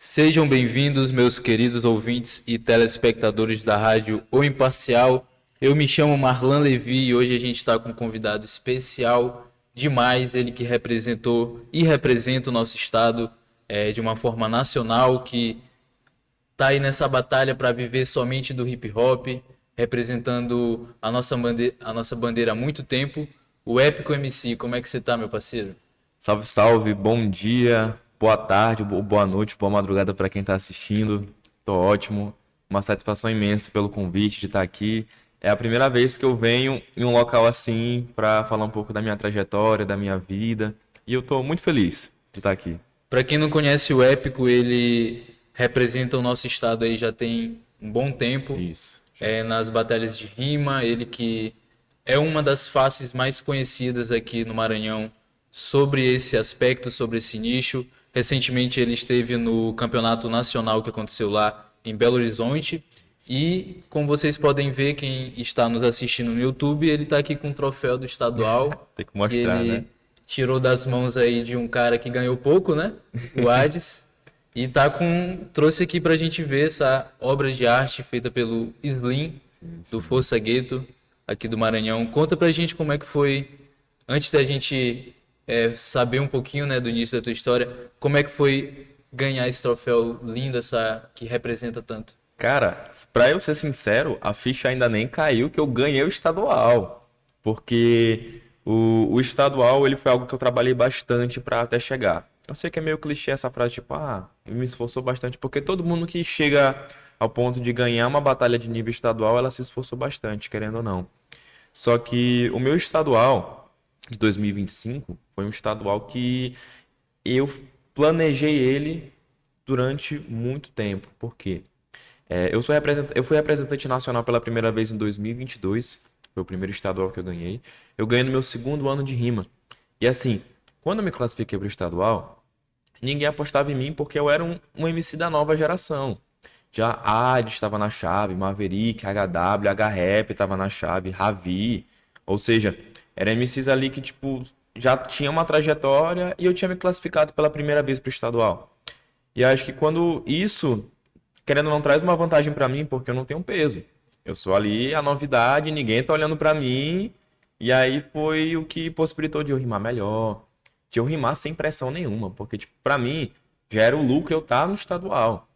Sejam bem-vindos, meus queridos ouvintes e telespectadores da Rádio O Imparcial. Eu me chamo Marlan Levi e hoje a gente está com um convidado especial demais, ele que representou e representa o nosso estado de uma forma nacional, que está aí nessa batalha para viver somente do hip hop, representando a nossa bandeira há muito tempo, o Épico MC. Como é que você está, meu parceiro? Salve, salve, bom dia, boa tarde, boa noite, boa madrugada para quem está assistindo. Tô ótimo, uma satisfação imensa pelo convite de estar aqui. É a primeira vez que eu venho em um local assim para falar um pouco da minha trajetória, da minha vida, e eu tô muito feliz de estar aqui. Para quem não conhece o Épico, ele representa o nosso estado aí já tem um bom tempo, Isso, já. nas batalhas de rima, ele que é uma das faces mais conhecidas aqui no Maranhão sobre esse aspecto, sobre esse nicho. Recentemente ele esteve no campeonato nacional que aconteceu lá em Belo Horizonte e, como vocês podem ver, quem está nos assistindo no YouTube, ele está aqui com o troféu do estadual Tem que que mostrar, né? ele tirou das mãos aí de um cara que ganhou pouco, né? O Hades. E trouxe aqui pra gente ver essa obra de arte feita pelo Slim, Sim, do sim. Força Gueto, aqui do Maranhão. Conta pra gente como é que foi, antes da gente saber um pouquinho, né, do início da tua história, como é que foi ganhar esse troféu lindo, essa que representa tanto. Cara, pra eu ser sincero, a ficha ainda nem caiu que eu ganhei o estadual. Porque o estadual, ele foi algo que eu trabalhei bastante pra até chegar. Eu sei que é meio clichê essa frase, tipo, ele me esforçou bastante, porque todo mundo que chega ao ponto de ganhar uma batalha de nível estadual, ela se esforçou bastante, querendo ou não. Só que o meu estadual de 2025 foi um estadual que eu planejei ele durante muito tempo. Por quê? Eu fui representante nacional pela primeira vez em 2022. Foi o primeiro estadual que eu ganhei. Eu ganhei no meu segundo ano de rima. E assim, quando eu me classifiquei para o estadual, ninguém apostava em mim porque eu era um MC da nova geração. Já Adi estava na chave, Maverick, HW, H-Rap estava na chave, Ravi. Ou seja, eram MCs ali que, tipo, já tinha uma trajetória e eu tinha me classificado pela primeira vez para o estadual. E acho que quando isso, querendo ou não, traz uma vantagem pra mim, porque eu não tenho peso. Eu sou ali a novidade, ninguém tá olhando pra mim. E aí foi o que possibilitou de eu rimar melhor, de eu rimar sem pressão nenhuma, porque tipo, para mim já era o lucro eu estar no estadual,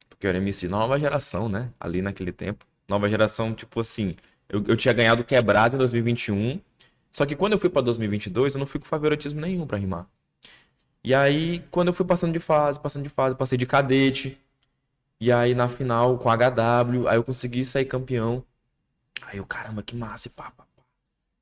porque eu era MC nova geração, né? Ali naquele tempo, nova geração, tipo assim, eu tinha ganhado quebrado em 2021. Só que quando eu fui pra 2022, eu não fui com favoritismo nenhum pra rimar. E aí, quando eu fui passando de fase, passei de cadete, e aí na final com HW, aí eu consegui sair campeão. Aí eu, caramba, que massa, e pá, pá, pá.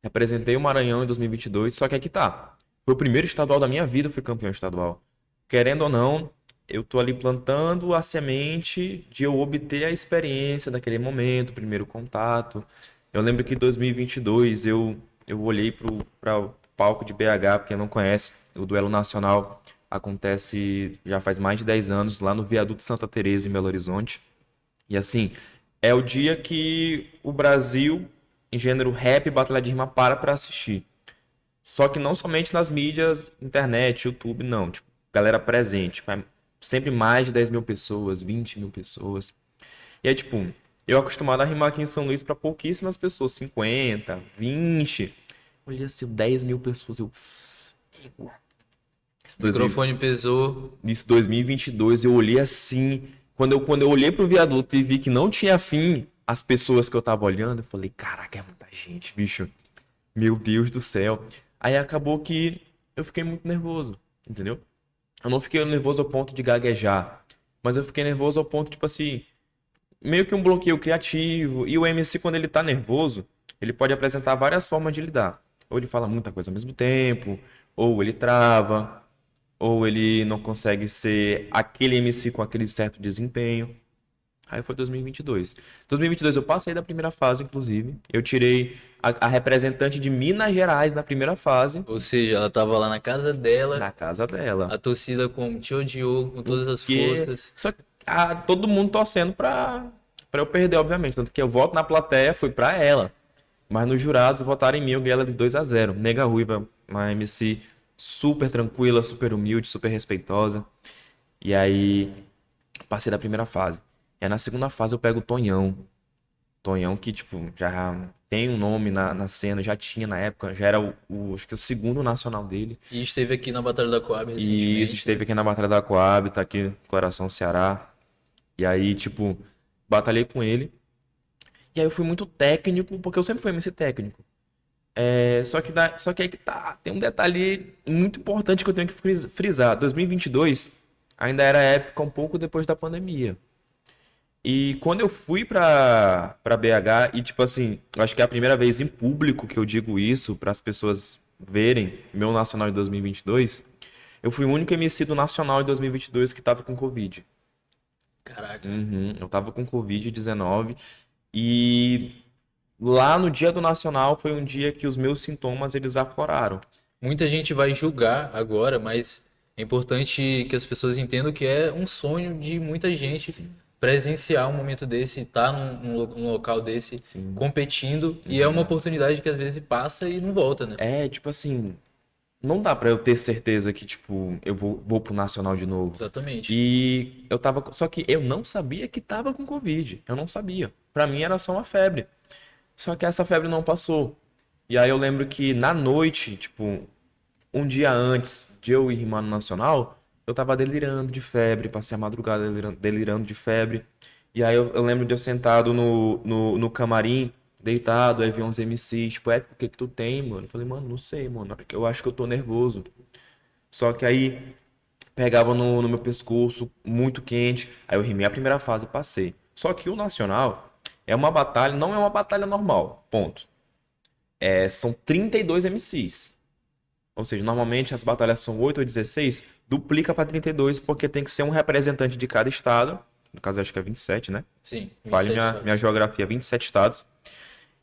Representei o Maranhão em 2022, só que aqui tá. Foi o primeiro estadual da minha vida, eu fui campeão estadual. Querendo ou não, eu tô ali plantando a semente de eu obter a experiência daquele momento, o primeiro contato. Eu lembro que em 2022 eu olhei para o palco de BH, porque quem não conhece, o Duelo Nacional acontece já faz mais de 10 anos lá no Viaduto Santa Teresa em Belo Horizonte. E assim, é o dia que o Brasil, em gênero rap e batalha de rima, para assistir. Só que não somente nas mídias, internet, YouTube, não. Tipo, galera presente. Tipo, sempre mais de 10 mil pessoas, 20 mil pessoas. E é tipo, eu acostumado a rimar aqui em São Luís para pouquíssimas pessoas, 50, 20. Olhei assim, 10 mil pessoas. Esse O 2000, microfone pesou. Nisso 2022, eu olhei assim. Quando eu olhei pro viaduto e vi que não tinha fim as pessoas que eu tava olhando, eu falei, caraca, é muita gente, bicho. Meu Deus do céu. Aí acabou que eu fiquei muito nervoso, entendeu? Eu não fiquei nervoso ao ponto de gaguejar, mas eu fiquei nervoso ao ponto, tipo assim, meio que um bloqueio criativo. E o MC, quando ele tá nervoso, ele pode apresentar várias formas de lidar. Ou ele fala muita coisa ao mesmo tempo, ou ele trava, ou ele não consegue ser aquele MC com aquele certo desempenho. Aí foi 2022. 2022 eu passei da primeira fase, inclusive. Eu tirei a representante de Minas Gerais na primeira fase, Ou seja, ela tava lá na casa dela, na casa dela. a torcida como te odiou com todas as Porque forças. só que todo mundo torcendo pra eu perder, obviamente. Tanto que eu voto na plateia foi pra ela. Mas nos jurados votaram em mim, eu ganhei ela de 2-0. Nega Ruiva, uma MC super tranquila, super humilde, super respeitosa. E aí Passei da primeira fase. E aí na segunda fase eu pego o Tonhão. Tonhão que, tipo, já tem um nome na cena, já tinha na época, já era acho que o segundo nacional dele. E esteve aqui na Batalha da Coab E isso recentemente, esteve né? aqui na Batalha da Coab, tá aqui no Coração Ceará. E aí, tipo, batalhei com ele. E aí eu fui muito técnico, porque eu sempre fui MC técnico. Só que aí que tá, tem um detalhe muito importante que eu tenho que frisar. 2022 ainda era época um pouco depois da pandemia. E quando eu fui pra BH, e tipo assim, eu acho que é a primeira vez em público que eu digo isso para as pessoas verem meu Nacional de 2022, eu fui o único MC do Nacional de 2022 que tava com Covid. Caraca. Uhum, eu tava com Covid-19 e lá no dia do Nacional foi um dia que os meus sintomas eles afloraram. Muita gente vai julgar agora, mas é importante que as pessoas entendam que é um sonho de muita gente presenciar um momento desse, estar num local desse, Sim. competindo, e é uma Uhum. oportunidade que às vezes passa e não volta, né? É, tipo assim, não dá pra eu ter certeza que, tipo, eu vou pro Nacional de novo. Exatamente. E eu tava. Só que eu não sabia que tava com Covid. Eu não sabia. Pra mim era só uma febre. Só que essa febre não passou. E aí eu lembro que na noite, tipo, um dia antes de eu ir rimar no Nacional, eu tava delirando de febre, passei a madrugada delirando de febre. E aí eu lembro de eu sentado no camarim, deitado, aí vi uns MCs, tipo, o que que tu tem, mano? Eu falei, mano, não sei, mano, eu acho que eu tô nervoso. Só que aí pegava no meu pescoço, muito quente, aí eu rimei a primeira fase e passei. Só que o Nacional é uma batalha, não é uma batalha normal, ponto. São 32 MCs. Ou seja, normalmente as batalhas são 8 ou 16, duplica para 32, porque tem que ser um representante de cada estado. No caso, eu acho que é 27, né? Sim, Fale 27 minha estados. geografia, 27 estados.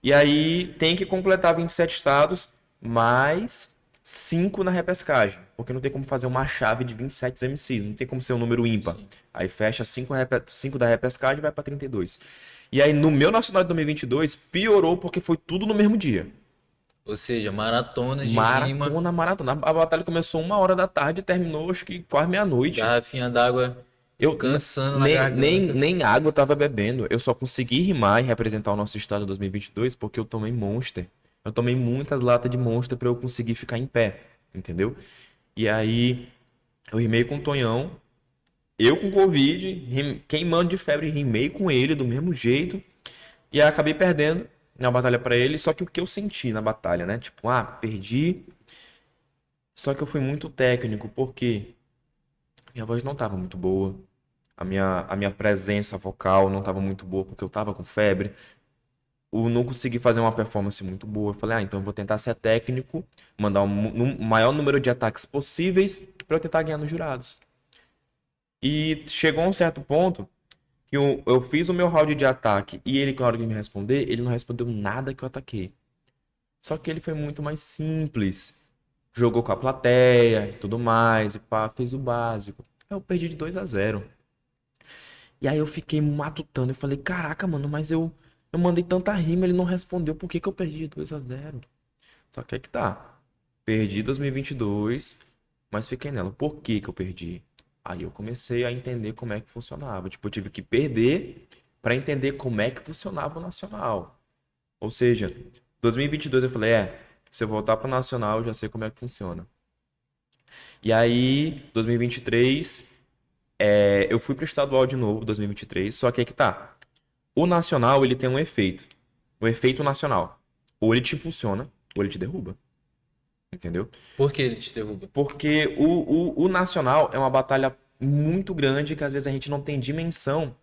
E aí tem que completar 27 estados, mais 5 na repescagem. Porque não tem como fazer uma chave de 27 MCs, não tem como ser um número ímpar. Sim. Aí fecha 5 da repescagem e vai para 32. E aí no meu Nacional de 2022 piorou porque foi tudo no mesmo dia. Ou seja, maratona de rima, Maratona, maratona. A batalha começou 1 hora da tarde e terminou acho que quase meia-noite. garrafinha d'água Eu cansando na nem, garganta. nem água eu tava bebendo. Eu só consegui rimar e representar o nosso estado em 2022 porque eu tomei Monster. Eu tomei muitas latas de Monster pra eu conseguir ficar em pé, entendeu? E aí eu rimei com o Tonhão, eu com Covid, queimando de febre, rimei com ele do mesmo jeito. E aí acabei perdendo na batalha pra ele. Só que o que eu senti na batalha, né? Tipo, perdi. Só que eu fui muito técnico, porque minha voz não estava muito boa. A minha presença vocal não estava muito boa, porque eu estava com febre. Eu não consegui fazer uma performance muito boa. Eu falei, então eu vou tentar ser técnico, mandar o maior número de ataques possíveis para eu tentar ganhar nos jurados. E chegou a um certo ponto que eu fiz o meu round de ataque e ele, na hora de me responder, ele não respondeu nada que eu ataquei. Só que ele foi muito mais simples. Jogou com a plateia e tudo mais, e pá, fez o básico. Aí eu perdi de 2-0. E aí eu fiquei matutando. Eu falei, caraca, mano, mas eu mandei tanta rima, ele não respondeu. Por que que eu perdi de 2-0? Só que é que tá. Perdi 2022, mas fiquei nela. Por que que eu perdi? Aí eu comecei a entender como é que funcionava. Tipo, eu tive que perder pra entender como é que funcionava o Nacional. Ou seja, 2022 eu falei, se eu voltar pro Nacional, eu já sei como é que funciona. E aí, 2023, eu fui pro estadual de novo, 2023, só que aí que tá. O nacional, ele tem um efeito. O efeito nacional. Ou ele te impulsiona, ou ele te derruba. Entendeu? Por que ele te derruba? Porque o nacional é uma batalha muito grande que às vezes a gente não tem dimensão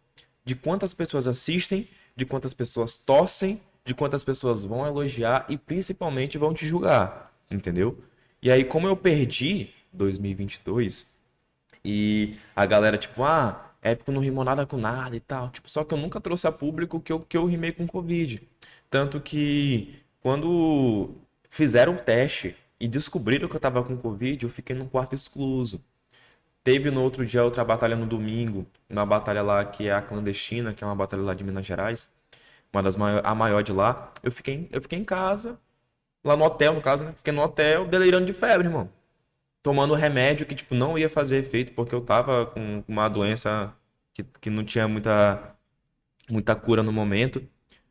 de quantas pessoas assistem, de quantas pessoas torcem, de quantas pessoas vão elogiar e principalmente vão te julgar. Entendeu? E aí, como eu perdi 2022, e a galera, tipo, é porque não rimou nada com nada e tal. Tipo, só que eu nunca trouxe a público que eu rimei com Covid. Tanto que quando fizeram o teste e descobriram que eu tava com Covid, eu fiquei num quarto excluso. Teve no outro dia outra batalha no domingo, uma batalha lá que é a clandestina, que é uma batalha lá de Minas Gerais, a maior de lá. Eu fiquei em casa, lá no hotel, no caso, né? Fiquei no hotel, delirando de febre, irmão, tomando remédio que, tipo, não ia fazer efeito porque eu tava com uma doença que não tinha muita cura no momento.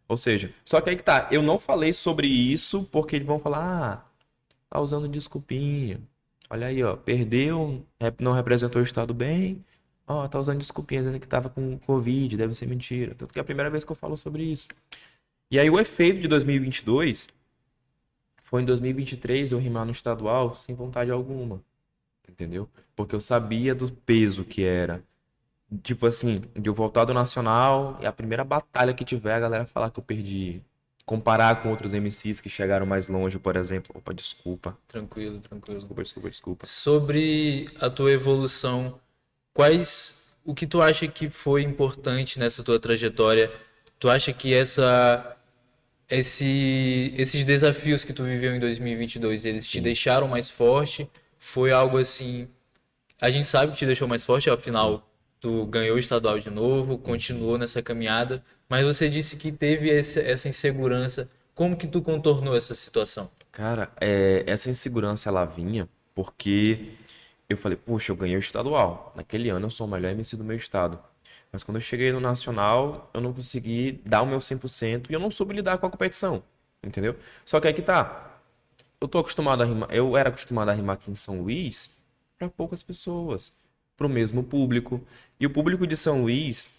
Ou seja, só que aí que tá, eu não falei sobre isso porque eles vão falar, tá usando desculpinha. Olha aí, ó, perdeu, não representou o estado bem. Ó, tá usando desculpinha, dizendo que tava com Covid, deve ser mentira. Tanto que é a primeira vez que eu falo sobre isso. E aí o efeito de 2022 foi em 2023 eu rimar no estadual sem vontade alguma, entendeu? Porque eu sabia do peso que era. Tipo assim, de eu voltar do Nacional e a primeira batalha que tiver, a galera falar que eu perdi. Comparar com outros MCs que chegaram mais longe, por exemplo. Opa, desculpa. Tranquilo, tranquilo. Desculpa. Sobre a tua evolução, o que tu acha que foi importante nessa tua trajetória? Tu acha que esses desafios que tu viveu em 2022, eles te Sim, deixaram mais forte? Foi algo assim, a gente sabe que te deixou mais forte, sim. afinal tu ganhou o estadual de novo, continuou nessa caminhada, mas você disse que teve essa insegurança. Como que tu contornou essa situação? Cara, essa insegurança ela vinha porque eu falei, poxa, eu ganhei o estadual. Naquele ano eu sou o melhor MC do meu estado. Mas quando eu cheguei no nacional, eu não consegui dar o meu 100% e eu não soube lidar com a competição, entendeu? Só que aí que tá. Eu era acostumado a rimar aqui em São Luís para poucas pessoas, para o mesmo público. E o público de São Luís,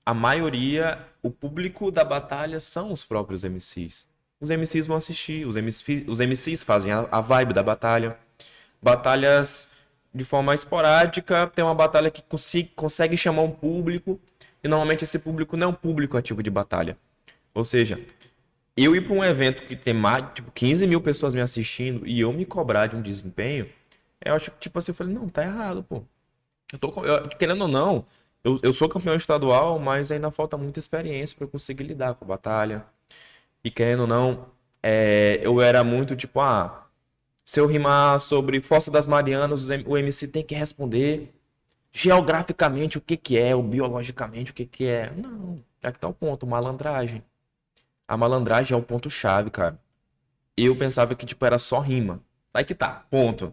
a maioria, o público da batalha são os próprios MCs. Os MCs vão assistir, os MCs fazem a vibe da batalha. Batalhas de forma esporádica, tem uma batalha que consegue chamar um público, e normalmente esse público não é um público ativo de batalha. Ou seja, eu ir para um evento que tem mais, tipo, 15 mil pessoas me assistindo e eu me cobrar de um desempenho, eu acho que, tipo assim, eu falei, não, tá errado, pô. Querendo ou não, eu sou campeão estadual, mas ainda falta muita experiência para eu conseguir lidar com a batalha. E querendo ou não, eu era muito tipo, se eu rimar sobre Fossa das Marianas, o MC tem que responder geograficamente o que que é, ou biologicamente o que que é. Não, é que tá o ponto, malandragem. A malandragem é o ponto-chave, cara. Eu pensava que, tipo, era só rima. Aí que tá, ponto.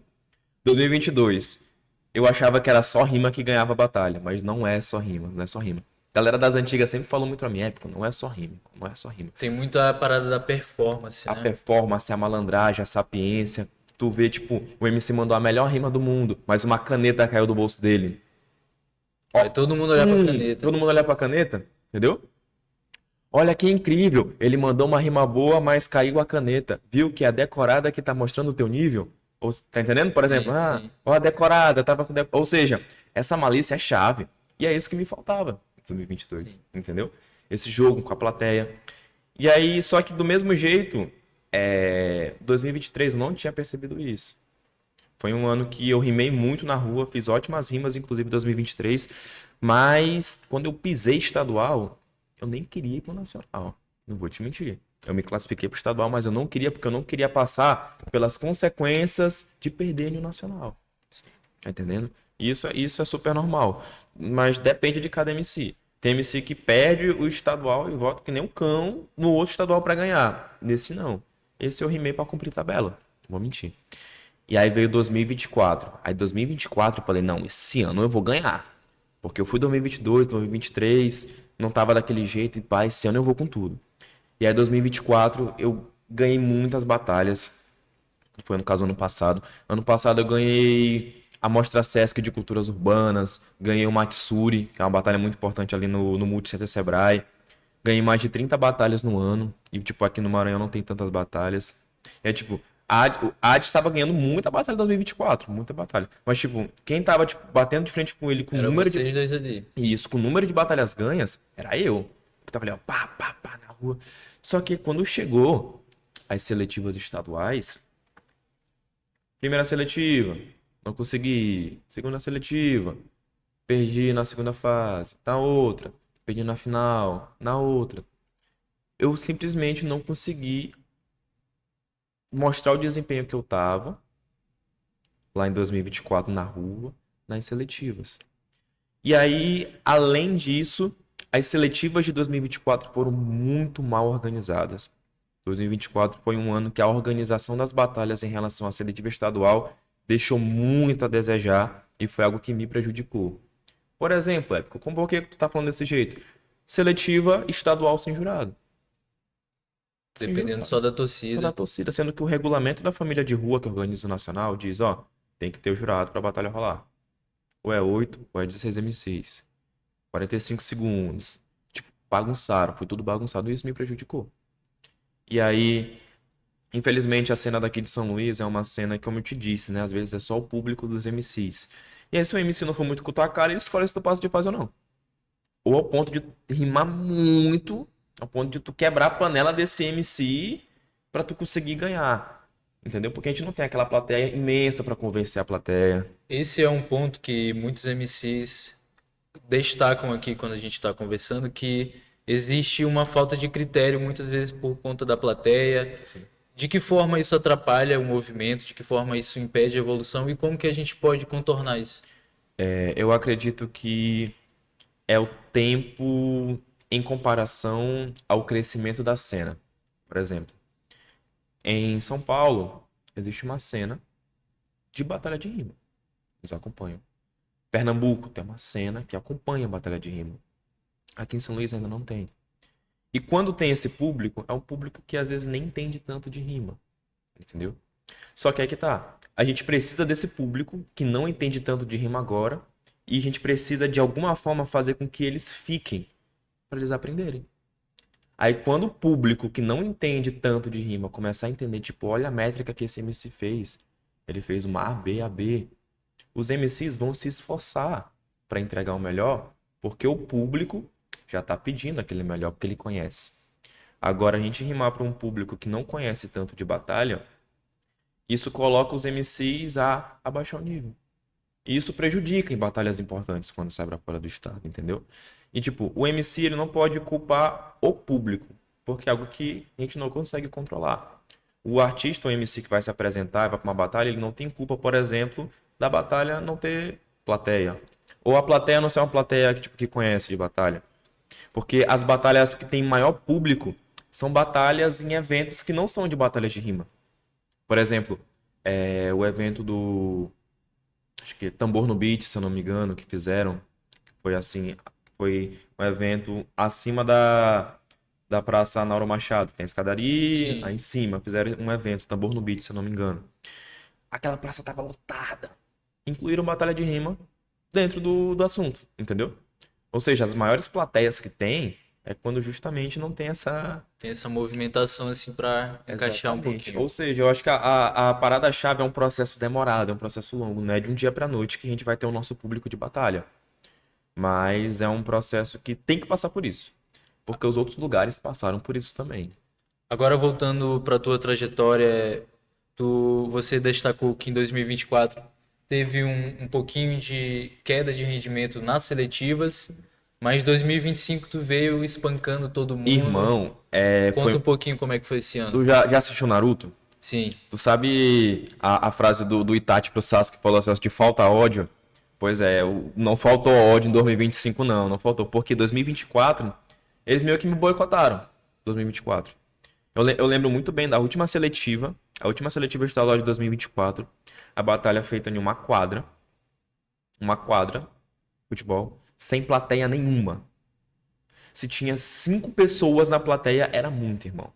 2022. Eu achava que era só rima que ganhava a batalha, mas não é só rima, não é só rima. A galera das antigas sempre falou muito pra mim, época, não é só rima, não é só rima. Tem muita parada da performance, A né? performance, a malandragem, a sapiência. Tu vê, tipo, o MC mandou a melhor rima do mundo, mas uma caneta caiu do bolso dele. Vai Ó, todo mundo olhar pra caneta. todo mundo olha pra caneta, entendeu? Olha que incrível, ele mandou uma rima boa, mas caiu a caneta. Viu que é a decorada que tá mostrando o teu nível? Ou, tá entendendo? Por exemplo, Sim, sim. ó a decorada, tava com Ou seja, essa malícia é chave. E é isso que me faltava em 2022, entendeu? Esse jogo com a plateia. E aí, só que do mesmo jeito, 2023 eu não tinha percebido isso. Foi um ano que eu rimei muito na rua, fiz ótimas rimas, inclusive em 2023. Mas quando eu pisei estadual, eu nem queria ir pro nacional. Não vou te mentir. Eu me classifiquei pro estadual, mas eu não queria, porque eu não queria passar pelas consequências de perder no nacional. Tá entendendo? Isso é super normal. Mas depende de cada MC. Tem MC que perde o estadual e volta que nem um cão no outro estadual pra ganhar. Nesse não. Esse eu rimei pra cumprir tabela. Não vou mentir. E aí veio 2024. Aí 2024 eu falei, não, esse ano eu vou ganhar. Porque eu fui 2022, 2023, não tava daquele jeito e pá, esse ano eu vou com tudo. E aí 2024 eu ganhei muitas batalhas. Foi no caso ano passado. Ano passado eu ganhei a Mostra Sesc de Culturas Urbanas, ganhei o Matsuri, que é uma batalha muito importante ali no Multicenter Sebrae. Ganhei mais de 30 batalhas no ano. E, tipo, aqui no Maranhão não tem tantas batalhas. É tipo, o Ad estava ganhando muita batalha em 2024, muita batalha. Mas, tipo, quem tava, tipo, batendo de frente com ele com o Era número de. vocês dois ali. Isso, com o número de batalhas ganhas, era eu. Que tava ali, ó, pá, na rua. Só que quando chegou as seletivas estaduais, primeira seletiva, não consegui. Segunda seletiva, perdi na segunda fase. Na outra, perdi na final. Na outra, eu simplesmente não consegui mostrar o desempenho que eu tava lá em 2024 na rua, nas seletivas. E aí, além disso, as seletivas de 2024 foram muito mal organizadas. 2024 foi um ano que a organização das batalhas em relação à seletiva estadual deixou muito a desejar e foi algo que me prejudicou. Por exemplo, Épico, como por que tu tá falando desse jeito? Seletiva estadual sem jurado. Sem Dependendo jurado. só da Só da torcida. torcida, sendo que o regulamento da família de rua que organiza o Nacional diz, ó, tem que ter o jurado pra batalha rolar. Ou é 8 ou é 16 MCs. 45 segundos. Tipo, bagunçaram, foi tudo bagunçado e isso me prejudicou. E aí, infelizmente, a cena daqui de São Luís é uma cena que, como eu te disse, né? Às vezes é só o público dos MCs. E aí, se o MC não for muito com tua cara, ele escolhe se tu passa de fase ou não. Ou ao ponto de rimar muito, ao ponto de tu quebrar a panela desse MC pra tu conseguir ganhar. Entendeu? Porque a gente não tem aquela plateia imensa pra convencer a plateia. Esse é um ponto que muitos MCs destacam aqui quando a gente está conversando, que existe uma falta de critério, muitas vezes por conta da plateia. Sim. De que forma isso atrapalha o movimento, de que forma isso impede a evolução e como que a gente pode contornar isso? Eu acredito que é o tempo em comparação ao crescimento da cena. Por exemplo, em São Paulo, existe uma cena de batalha de rima. Eles acompanham. Pernambuco tem uma cena que acompanha a batalha de rima. Aqui em São Luís ainda não tem. E quando tem esse público, é um público que às vezes nem entende tanto de rima. Entendeu? Só que aí que tá. A gente precisa desse público que não entende tanto de rima agora. E a gente precisa de alguma forma fazer com que eles fiquem para eles aprenderem. Aí quando o público que não entende tanto de rima começar a entender, tipo, olha a métrica que esse MC fez. Ele fez uma A, B, A, B. Os MCs vão se esforçar para entregar o melhor, porque o público já tá pedindo aquele melhor, porque ele conhece. Agora, a gente rimar para um público que não conhece tanto de batalha, isso coloca os MCs a abaixar o nível. E isso prejudica em batalhas importantes quando sai pra fora do estado, entendeu? E tipo, o MC ele não pode culpar o público, porque é algo que a gente não consegue controlar. O artista, o MC que vai se apresentar, vai pra uma batalha, ele não tem culpa, por exemplo, da batalha não ter plateia. Ou a plateia não ser uma plateia que, tipo, que conhece de batalha. Porque as batalhas que têm maior público são batalhas em eventos que não são de batalhas de rima. Por exemplo, o evento do acho que Tambor no Beat, se eu não me engano, que fizeram. Foi assim, foi um evento acima da Praça Nauro Machado. Tem a escadaria, aí Sim. em cima fizeram um evento, Tambor no Beat, se eu não me engano. Aquela praça tava lotada. Incluíram batalha de rima dentro do assunto, entendeu? Ou seja, as maiores plateias que tem é quando justamente não tem essa. Tem essa movimentação assim para encaixar um Exatamente. pouquinho. Ou seja, eu acho que a parada-chave é um processo demorado, é um processo longo, não é de um dia pra noite que a gente vai ter o nosso público de batalha. Mas é um processo que tem que passar por isso. Porque os outros lugares passaram por isso também. Agora voltando para tua trajetória, você destacou que em 2024 teve um pouquinho de queda de rendimento nas seletivas, mas 2025 tu veio espancando todo mundo. Irmão, Conta um pouquinho como é que foi esse ano. tu já assistiu Naruto? Sim, Tu sabe a frase do Itachi pro Sasuke que falou assim, de falta ódio? Pois é, não faltou ódio em 2025 não, não faltou. Porque 2024, eles meio que me boicotaram. 2024. Eu lembro muito bem da última seletiva, a última seletiva estadual de 2024, a batalha feita em uma quadra, futebol, sem plateia nenhuma. Se tinha 5 pessoas na plateia, era muito, irmão.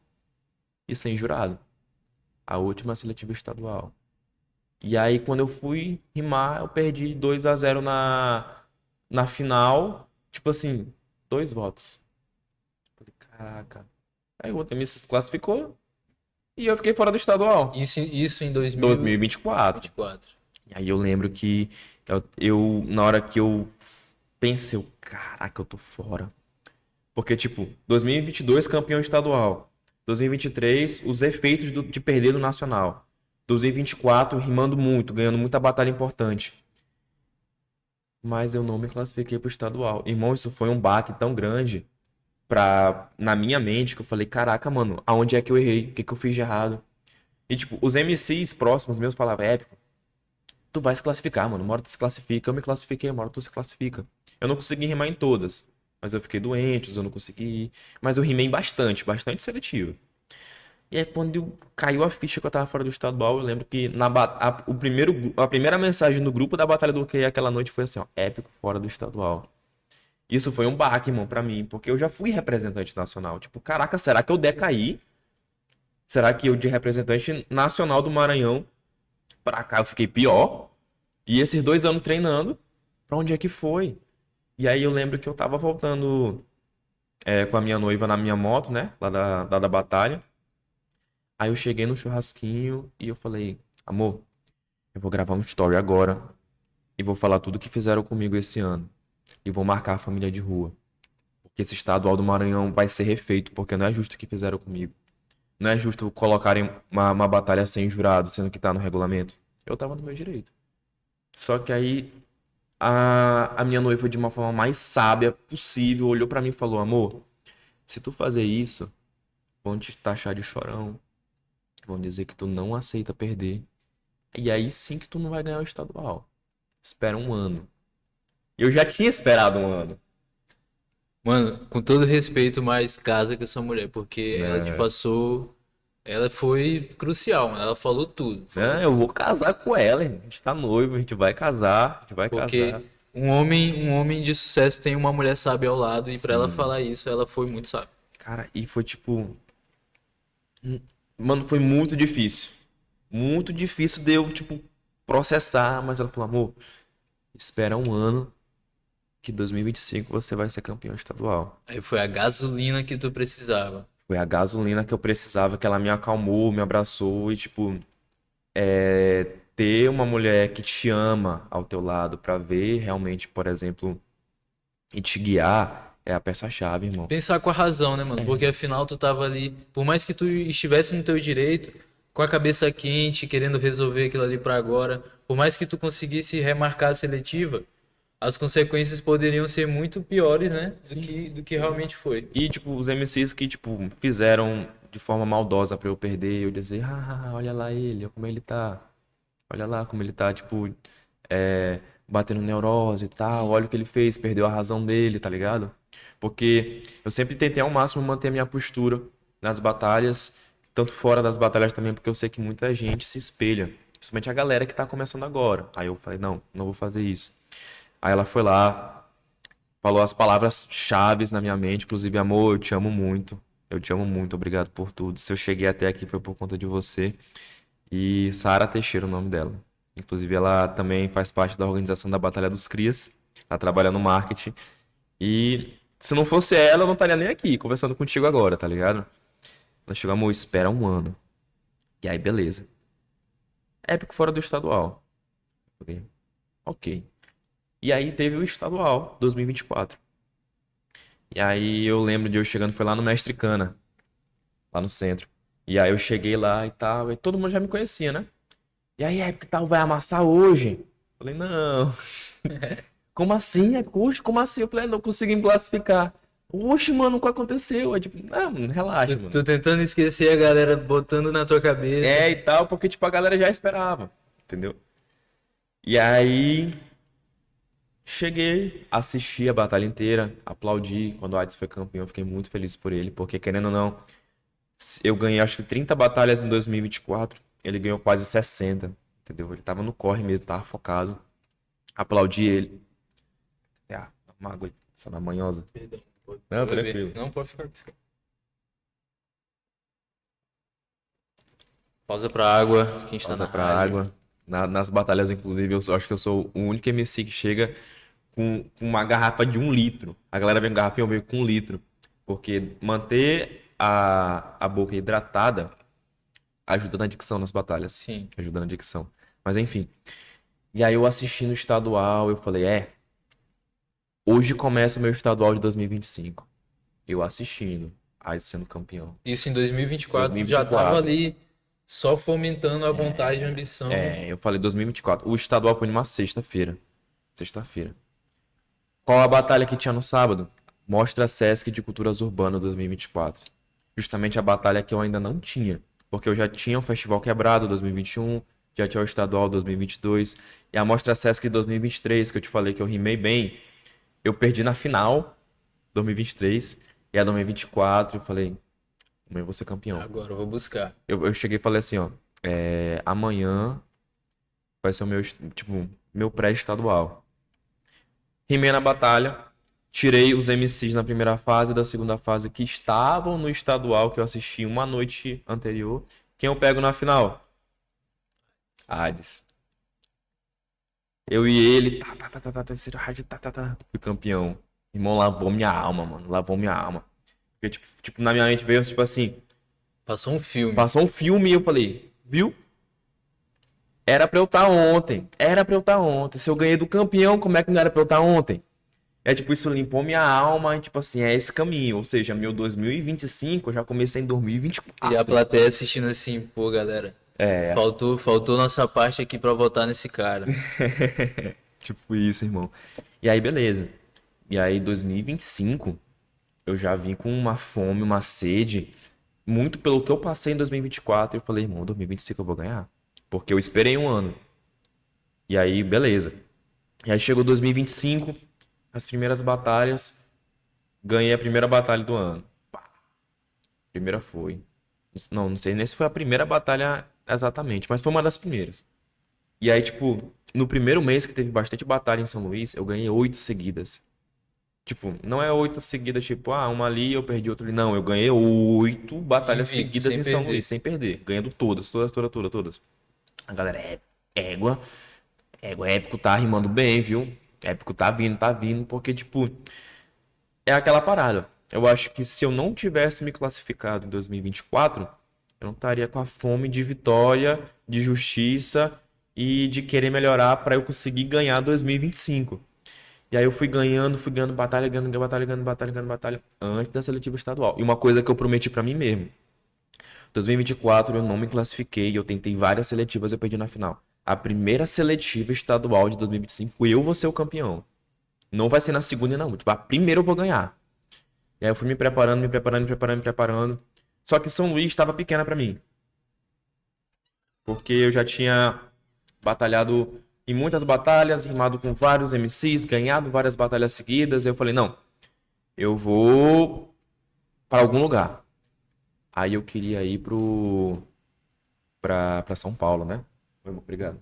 E sem jurado. A última seletiva estadual. E aí, quando eu fui rimar, eu perdi 2-0 na final. Tipo assim, 2 votos. Falei, caraca. Aí o outro MC se classificou e eu fiquei fora do estadual. isso em 2024. 2024. E aí eu lembro que na hora que eu pensei, caraca, eu tô fora. Porque, tipo, 2022 campeão estadual. 2023, os efeitos de perder no nacional. 2024, rimando muito, ganhando muita batalha importante. Mas eu não me classifiquei pro estadual. Irmão, isso foi um baque tão grande na minha mente que eu falei, caraca, mano, aonde é que eu errei? O que que eu fiz de errado? E, tipo, os MCs próximos mesmo falavam, épico, tu vai se classificar, mano. Uma hora tu se classifica, eu me classifiquei, uma hora tu se classifica. Eu não consegui rimar em todas, mas eu fiquei doente, eu não consegui ir. Mas eu rimei bastante, bastante seletivo. E aí, quando caiu a ficha que eu tava fora do estadual, eu lembro que a primeira mensagem do grupo da Batalha do QI aquela noite foi assim, ó, épico fora do estadual. Isso foi um baque, irmão, pra mim, porque eu já fui representante nacional. Tipo, caraca, será que eu decaí? Será que eu de representante nacional do Maranhão pra cá eu fiquei pior? E esses 2 anos treinando, pra onde é que foi? E aí eu lembro que eu tava voltando com a minha noiva na minha moto, né? Lá da batalha. Aí eu cheguei no churrasquinho e eu falei, amor, eu vou gravar um story agora e vou falar tudo que fizeram comigo esse ano. E vou marcar a família de rua. Porque esse estadual do Maranhão vai ser refeito, porque não é justo o que fizeram comigo. Não é justo colocarem uma batalha sem jurado, sendo que tá no regulamento. Eu tava no meu direito. Só que aí a minha noiva, de uma forma mais sábia possível, olhou pra mim e falou, amor, se tu fazer isso, vão te taxar de chorão, vão dizer que tu não aceita perder. E aí sim que tu não vai ganhar o estadual. Espera um ano. Eu já tinha esperado um ano. Mano, com todo respeito, mas casa com essa mulher, porque ela te Né? passou. Ela foi crucial, mano. Ela falou tudo. Falou Né? Eu tudo. vou casar com ela, irmão. A gente tá noivo, a gente vai casar, a gente vai casar. Porque um homem de sucesso tem uma mulher sábia ao lado, e pra ela Sim. falar isso, ela foi muito sábia. Cara, e foi tipo. Mano, foi muito difícil. Muito difícil de eu, tipo, processar. Mas ela falou, amor, espera um ano que 2025 você vai ser campeão estadual. Aí foi a gasolina que tu precisava. Foi a gasolina que eu precisava, que ela me acalmou, me abraçou e, tipo, ter uma mulher que te ama ao teu lado pra ver realmente, por exemplo, e te guiar é a peça-chave, irmão. Pensar com a razão, né, mano? Porque afinal tu tava ali, por mais que tu estivesse no teu direito, com a cabeça quente, querendo resolver aquilo ali pra agora, por mais que tu conseguisse remarcar a seletiva, as consequências poderiam ser muito piores, né, do que realmente foi. E, tipo, os MCs que, tipo, fizeram de forma maldosa pra eu perder, eu dizer, olha lá ele, olha como ele tá. Olha lá como ele tá, tipo, batendo neurose e tal. Olha o que ele fez, perdeu a razão dele, tá ligado? Porque eu sempre tentei ao máximo manter a minha postura nas batalhas, tanto fora das batalhas também, porque eu sei que muita gente se espelha, principalmente a galera que tá começando agora. Aí eu falei, não, não vou fazer isso. Aí ela foi lá, falou as palavras chaves na minha mente, inclusive, amor, eu te amo muito. Eu te amo muito, obrigado por tudo. Se eu cheguei até aqui foi por conta de você. E Sara Teixeira, é o nome dela. Inclusive, ela também faz parte da organização da Batalha dos Crias. Ela trabalha no marketing. E se não fosse ela, eu não estaria nem aqui conversando contigo agora, tá ligado? Ela chegou, amor, espera um ano. E aí, beleza. Épico fora do estadual. Falei, ok. E aí teve o estadual 2024. E aí eu lembro de eu chegando, foi lá no Mestre Cana, lá no centro. E aí eu cheguei lá e tal, e todo mundo já me conhecia, né? E aí, Épico, tal, vai amassar hoje? Falei, não. Como assim? Oxe, como assim? Eu falei, não consegui me classificar. Oxe, mano, o que aconteceu? Aí, tipo, não, relaxa, Tu mano. tentando esquecer a galera botando na tua cabeça. E tal, porque, tipo, a galera já esperava, entendeu? E aí, cheguei, assisti a batalha inteira, aplaudi. Quando o Adson foi campeão, eu fiquei muito feliz por ele, porque, querendo ou não, eu ganhei, acho que 30 batalhas em 2024, ele ganhou quase 60, entendeu? Ele tava no corre mesmo, tava focado. Aplaudi ele. Uma água aí, só na manhosa. Perdão, Não, vou beber. tranquilo. Não pode ficar com isso. Pausa pra água, quem está na Pausa pra rádio. água. Nas batalhas, inclusive, acho que eu sou o único MC que chega com uma garrafa de 1 litro. A galera vem com garrafinha, eu venho com 1 litro. Porque manter a boca hidratada ajuda na dicção nas batalhas. Sim. Ajuda na dicção. Mas enfim. E aí eu assisti no estadual, eu falei, hoje começa meu estadual de 2025. Eu assistindo, aí sendo campeão. Isso em 2024 tu já tava 2024. ali só fomentando a vontade e a ambição. Eu falei 2024. O estadual foi numa sexta-feira. Sexta-feira. Qual a batalha que tinha no sábado? Mostra Sesc de Culturas Urbanas 2024. Justamente a batalha que eu ainda não tinha. Porque eu já tinha o Festival Quebrado 2021, já tinha o Estadual 2022. E a Mostra Sesc 2023, que eu te falei que eu rimei bem, eu perdi na final 2023. E a 2024 eu falei, Amanhã eu vou ser campeão. Agora eu vou buscar. Eu cheguei e falei assim, ó. Amanhã vai ser o meu, tipo, meu pré-estadual. Rimei na batalha. Tirei os MCs na primeira fase e da segunda fase que estavam no estadual que eu assisti uma noite anterior. Quem eu pego na final? Hades. Eu e ele, terceiro rádio, fui campeão. Irmão, lavou minha alma, mano. Lavou minha alma. Porque, tipo, na minha mente veio, tipo assim, Passou um filme. passou um filme e eu falei, viu? Era pra eu estar ontem. Era pra eu estar ontem. Se eu ganhei do campeão, como é que não era pra eu estar ontem? É tipo, isso limpou minha alma e, tipo assim, é esse caminho. Ou seja, meu 2025 eu já comecei em E a 2024. plateia assistindo assim, pô, galera. É, Faltou nossa parte aqui pra votar nesse cara. tipo isso, irmão. E aí, beleza. E aí, 2025, eu já vim com uma fome, uma sede, muito pelo que eu passei em 2024. Eu falei, irmão, 2025 eu vou ganhar. Porque eu esperei um ano. E aí, beleza. E aí chegou 2025, as primeiras batalhas. Ganhei a primeira batalha do ano. Primeira foi. Não, não sei nem se foi a primeira batalha exatamente, mas foi uma das primeiras. E aí, tipo, no primeiro mês que teve bastante batalha em São Luís, eu ganhei 8 seguidas. Tipo, não é 8 seguidas, tipo, uma ali eu perdi outra ali. Não, eu ganhei 8 batalhas Invicto, seguidas sem em São Luís, perder. sem perder. Ganhando todas. A galera égua. Égua, épico tá rimando bem, viu? Épico tá vindo, porque, tipo, é aquela parada. Eu acho que se eu não tivesse me classificado em 2024, eu não estaria com a fome de vitória, de justiça e de querer melhorar para eu conseguir ganhar 2025. E aí eu fui ganhando batalha, ganhando batalha, ganhando batalha, ganhando batalha, antes da seletiva estadual. E uma coisa que eu prometi pra mim mesmo. 2024 eu não me classifiquei, eu tentei várias seletivas e eu perdi na final. A primeira seletiva estadual de 2025 fui eu vou ser o campeão. Não vai ser na segunda não, tipo, a primeira eu vou ganhar. E aí eu fui me preparando, me preparando, me preparando, me preparando. Só que São Luís estava pequena pra mim, porque eu já tinha batalhado em muitas batalhas, rimado com vários MCs, ganhado várias batalhas seguidas. Eu falei, não, eu vou para algum lugar. Aí eu queria ir pra São Paulo, né? Obrigado.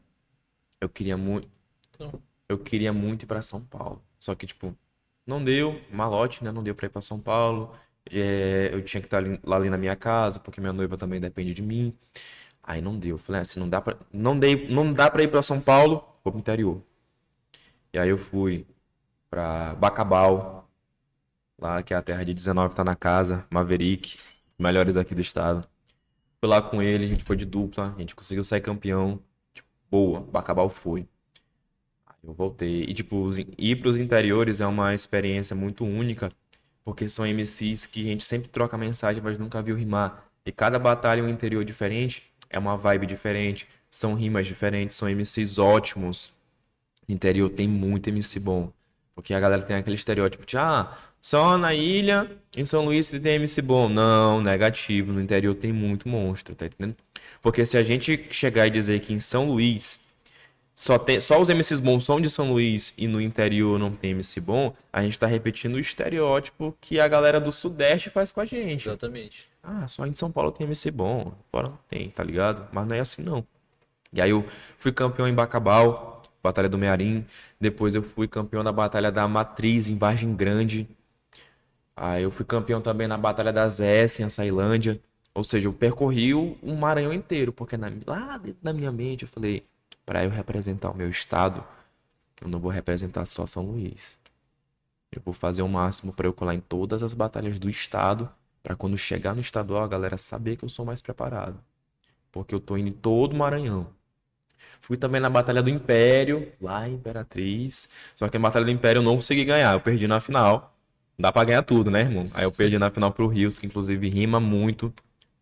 Eu queria muito, Então, eu queria muito ir pra São Paulo. Só que, tipo, não deu, malote, né? Não deu pra ir pra São Paulo. Eu tinha que estar lá ali na minha casa, porque minha noiva também depende de mim. Aí não deu. Eu falei, se não dá pra, não dá pra ir pra São Paulo, vou pro interior. E aí eu fui pra Bacabal, lá que é a terra de 19 tá na casa, Maverick, melhores aqui do estado. Fui lá com ele, a gente foi de dupla, a gente conseguiu sair campeão. Tipo, boa, Bacabal foi. Aí eu voltei. E, tipo, ir pros interiores é uma experiência muito única, porque são MCs que a gente sempre troca mensagem, mas nunca viu rimar. E cada batalha é um interior diferente, é uma vibe diferente, são rimas diferentes, são MCs ótimos. No interior tem muito MC bom. Porque a galera tem aquele estereótipo de, só na ilha, em São Luís tem MC bom. Não, negativo. No interior tem muito monstro, tá entendendo? Porque se a gente chegar e dizer que em São Luís só os MCs bons são de São Luís e no interior não tem MC bom, a gente tá repetindo o estereótipo que a galera do Sudeste faz com a gente. exatamente. Só em São Paulo tem MC bom, fora não tem, tá ligado? Mas não é assim não. E aí eu fui campeão em Bacabal, Batalha do Mearim. Depois eu fui campeão na Batalha da Matriz, em Vargem Grande. Aí eu fui campeão também na Batalha da Zé, em Açailândia. Ou seja, eu percorri o Maranhão inteiro, porque lá dentro da minha mente eu falei, para eu representar o meu estado, eu não vou representar só São Luís. Eu vou fazer o máximo para eu colar em todas as batalhas do estado, para quando chegar no estadual a galera saber que eu sou mais preparado. Porque eu tô indo em todo o Maranhão. Fui também na Batalha do Império, lá em Imperatriz. Só que a Batalha do Império eu não consegui ganhar, eu perdi na final. Não dá pra ganhar tudo, né, irmão? Aí eu perdi na final pro Rios, que inclusive rima muito.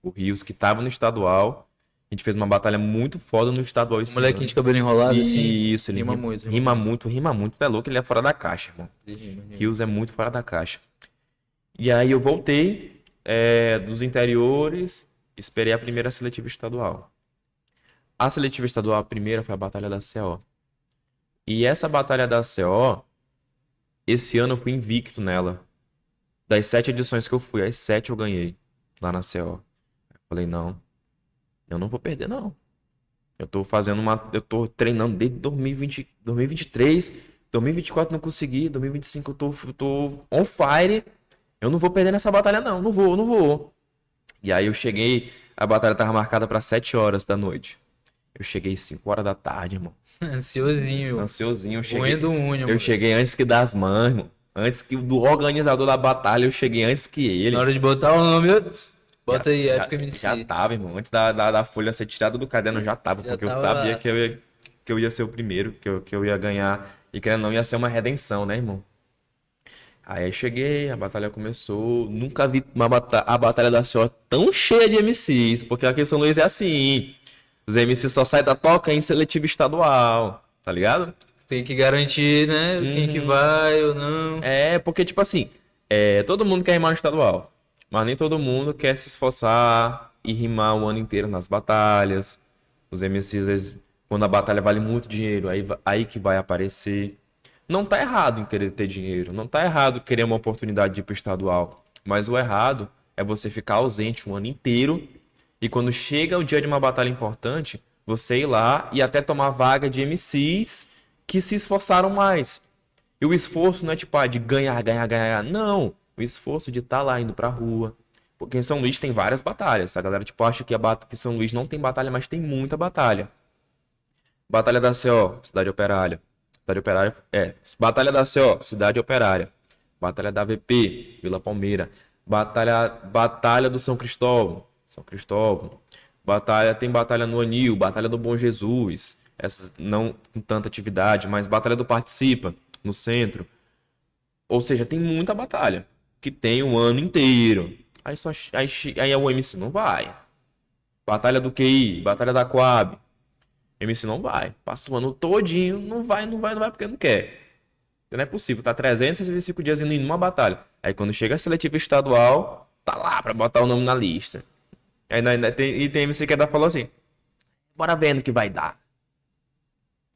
O Rios, que tava no estadual. A gente fez uma batalha muito foda no estadual O esse molequinho ano. de cabelo enrolado, assim, E isso, ele rima muito, rima rima muito. muito, rima muito. Tu é louco, ele é fora da caixa, irmão. Ele rima, rima. Rios é muito fora da caixa. E aí eu voltei dos interiores, esperei a primeira seletiva estadual. A seletiva estadual, a primeira, foi a Batalha da CO. E essa Batalha da CO, esse ano eu fui invicto nela. Das 7 edições que eu fui, as 7 eu ganhei. lá na CO. Eu falei, não, eu não vou perder, não. Eu tô treinando desde 2020, 2023, 2024 não consegui, 2025 eu tô on fire. Eu não vou perder nessa batalha, não. Não vou, não vou. E aí eu cheguei, a batalha tava marcada pra 7 horas da noite. Eu cheguei 5 horas da tarde, irmão. Ansiosinho. Ansiosinho, Roendo unha, eu moleque. cheguei antes que das mães, irmão. Antes que do organizador da batalha, eu cheguei antes que Na hora ele. de botar o nome, Já, bota aí, já, Épica já MC. tava, irmão. Antes da folha ser tirada do caderno, já tava, Já porque eu sabia tava. que eu ia ser o primeiro, que eu ia ganhar. E querendo ou não, ia ser uma redenção, né, irmão? Aí cheguei, a batalha começou. Nunca vi a batalha da CO tão cheia de MCs, porque aqui em São Luís é assim. Os MCs só saem da toca em seletivo estadual, tá ligado? Tem que garantir, né? Quem que Uhum. vai ou não. É, porque, tipo assim, todo mundo quer rimar no estadual, mas nem todo mundo quer se esforçar e rimar o ano inteiro nas batalhas. Os MCs, às vezes, quando a batalha vale muito dinheiro, aí que vai aparecer. Não tá errado em querer ter dinheiro, não tá errado querer uma oportunidade de ir pro estadual, mas o errado é você ficar ausente um ano inteiro e quando chega o dia de uma batalha importante, você ir lá e até tomar vaga de MCs que se esforçaram mais. E o esforço não é tipo, de ganhar, ganhar, ganhar. Não. O esforço de estar lá indo pra rua. Porque em São Luís tem várias batalhas. A galera, tipo, acha que São Luís não tem batalha, mas tem muita batalha. Batalha da CO, Cidade Operária. Cidade Operária, Batalha da CO, Cidade Operária. Batalha da VP, Vila Palmeira. Batalha do São Cristóvão, São Cristóvão. Tem batalha no Anil, Batalha do Bom Jesus. Essas não com tanta atividade, mas Batalha do Participa, no centro. Ou seja, tem muita batalha. Que tem um ano inteiro. Aí o MC não vai. Batalha do QI, Batalha da Coab. MC não vai. Passa o ano todinho, não vai, não vai, não vai porque não quer. Não é possível, tá 365 dias indo em uma batalha. Aí quando chega a seletiva estadual, tá lá pra botar o nome na lista. Tem MC que ainda falou assim: bora vendo o que vai dar.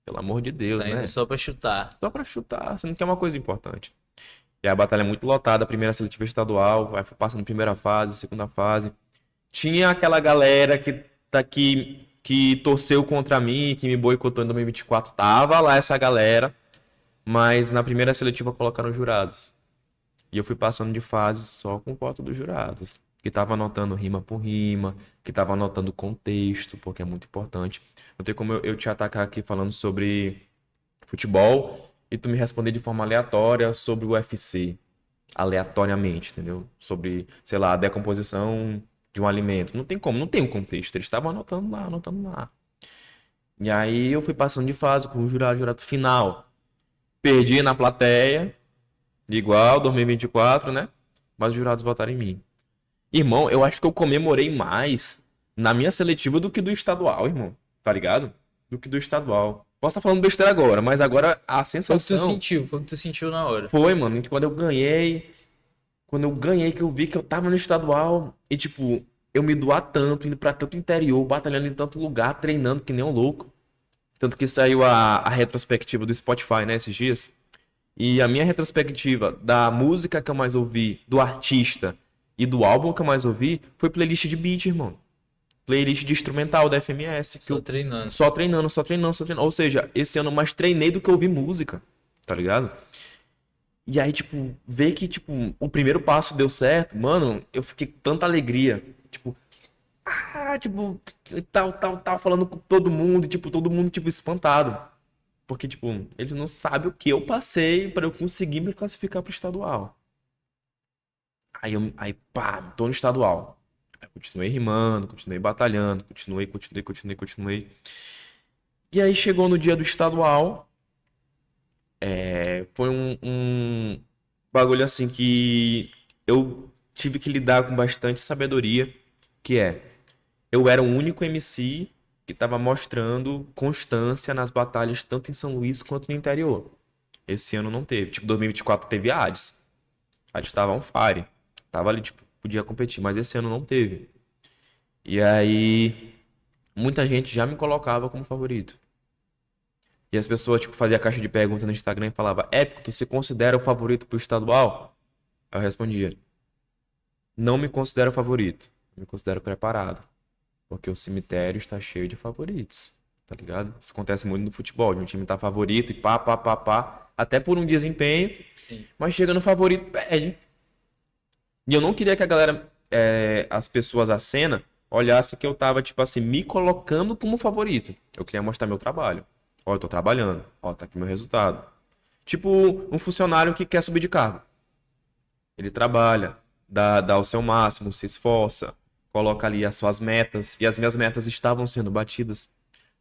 Pelo amor de Deus, Tá indo né? só pra chutar. Só pra chutar, você não quer uma coisa importante. E a batalha é muito lotada, a primeira seletiva estadual, vai passando primeira fase, segunda fase. Tinha aquela galera que torceu contra mim, que me boicotou em 2024. Tava lá essa galera, mas na primeira seletiva colocaram jurados. E eu fui passando de fase só com voto dos jurados. Que tava anotando rima por rima, que tava anotando contexto, porque é muito importante. Não tem como eu te atacar aqui falando sobre futebol e tu me responder de forma aleatória sobre o UFC. Aleatoriamente, entendeu? Sobre, sei lá, a decomposição de um alimento. Não tem como, não tem um contexto. Eles estavam anotando lá, anotando lá. E aí eu fui passando de fase com o jurado final. Perdi na plateia, igual 2024, né? Mas os jurados votaram em mim. Irmão, eu acho que eu comemorei mais na minha seletiva do que do estadual, irmão. Tá ligado? Do que do estadual. Posso estar falando besteira agora, mas agora a Foi o que tu sensação sentiu, foi o que tu sentiu na hora. foi, mano, que quando eu ganhei, que eu vi que eu tava no estadual e, tipo, eu me doar tanto, indo pra tanto interior, batalhando em tanto lugar, treinando que nem um louco. Tanto que saiu a retrospectiva do Spotify, né, esses dias. E a minha retrospectiva da música que eu mais ouvi, do artista e do álbum que eu mais ouvi, foi playlist de beat, irmão. Playlist de instrumental da FMS, que Só eu treinando. só treinando, só treinando, só treinando. Ou seja, esse ano eu mais treinei do que eu ouvi música, tá ligado? E aí, tipo, ver que, tipo, o primeiro passo deu certo, mano, eu fiquei com tanta alegria. Tipo, tipo, tal, tal, tal, falando com todo mundo, tipo, espantado. Porque, tipo, eles não sabem o que eu passei pra eu conseguir me classificar pro estadual. Aí, pá, tô no estadual. Aí continuei rimando, continuei batalhando, continuei. E aí chegou no dia do estadual, foi um bagulho assim que eu tive que lidar com bastante sabedoria, que eu era o único MC que estava mostrando constância nas batalhas tanto em São Luís quanto no interior. Esse ano não teve. Tipo, 2024 teve a Hades. A Hades tava on fire. Tava ali, tipo, podia competir, mas esse ano não teve. E aí, muita gente já me colocava como favorito. E as pessoas, tipo, faziam caixa de pergunta no Instagram e falava: Épico, tu se considera o favorito pro estadual? Aí eu respondia: não me considero favorito. Me considero preparado. Porque o cemitério está cheio de favoritos. Tá ligado? Isso acontece muito no futebol. De um time tá favorito e pá, pá, pá, pá. Até por um desempenho. Sim. Mas chega no favorito, perde. E eu não queria que a galera, as pessoas, a cena, olhasse que eu tava, tipo assim, me colocando como favorito. Eu queria mostrar meu trabalho. Ó, eu tô trabalhando. Ó, tá aqui meu resultado. Tipo um funcionário que quer subir de cargo. Ele trabalha, dá o seu máximo, se esforça, coloca ali as suas metas. E as minhas metas estavam sendo batidas.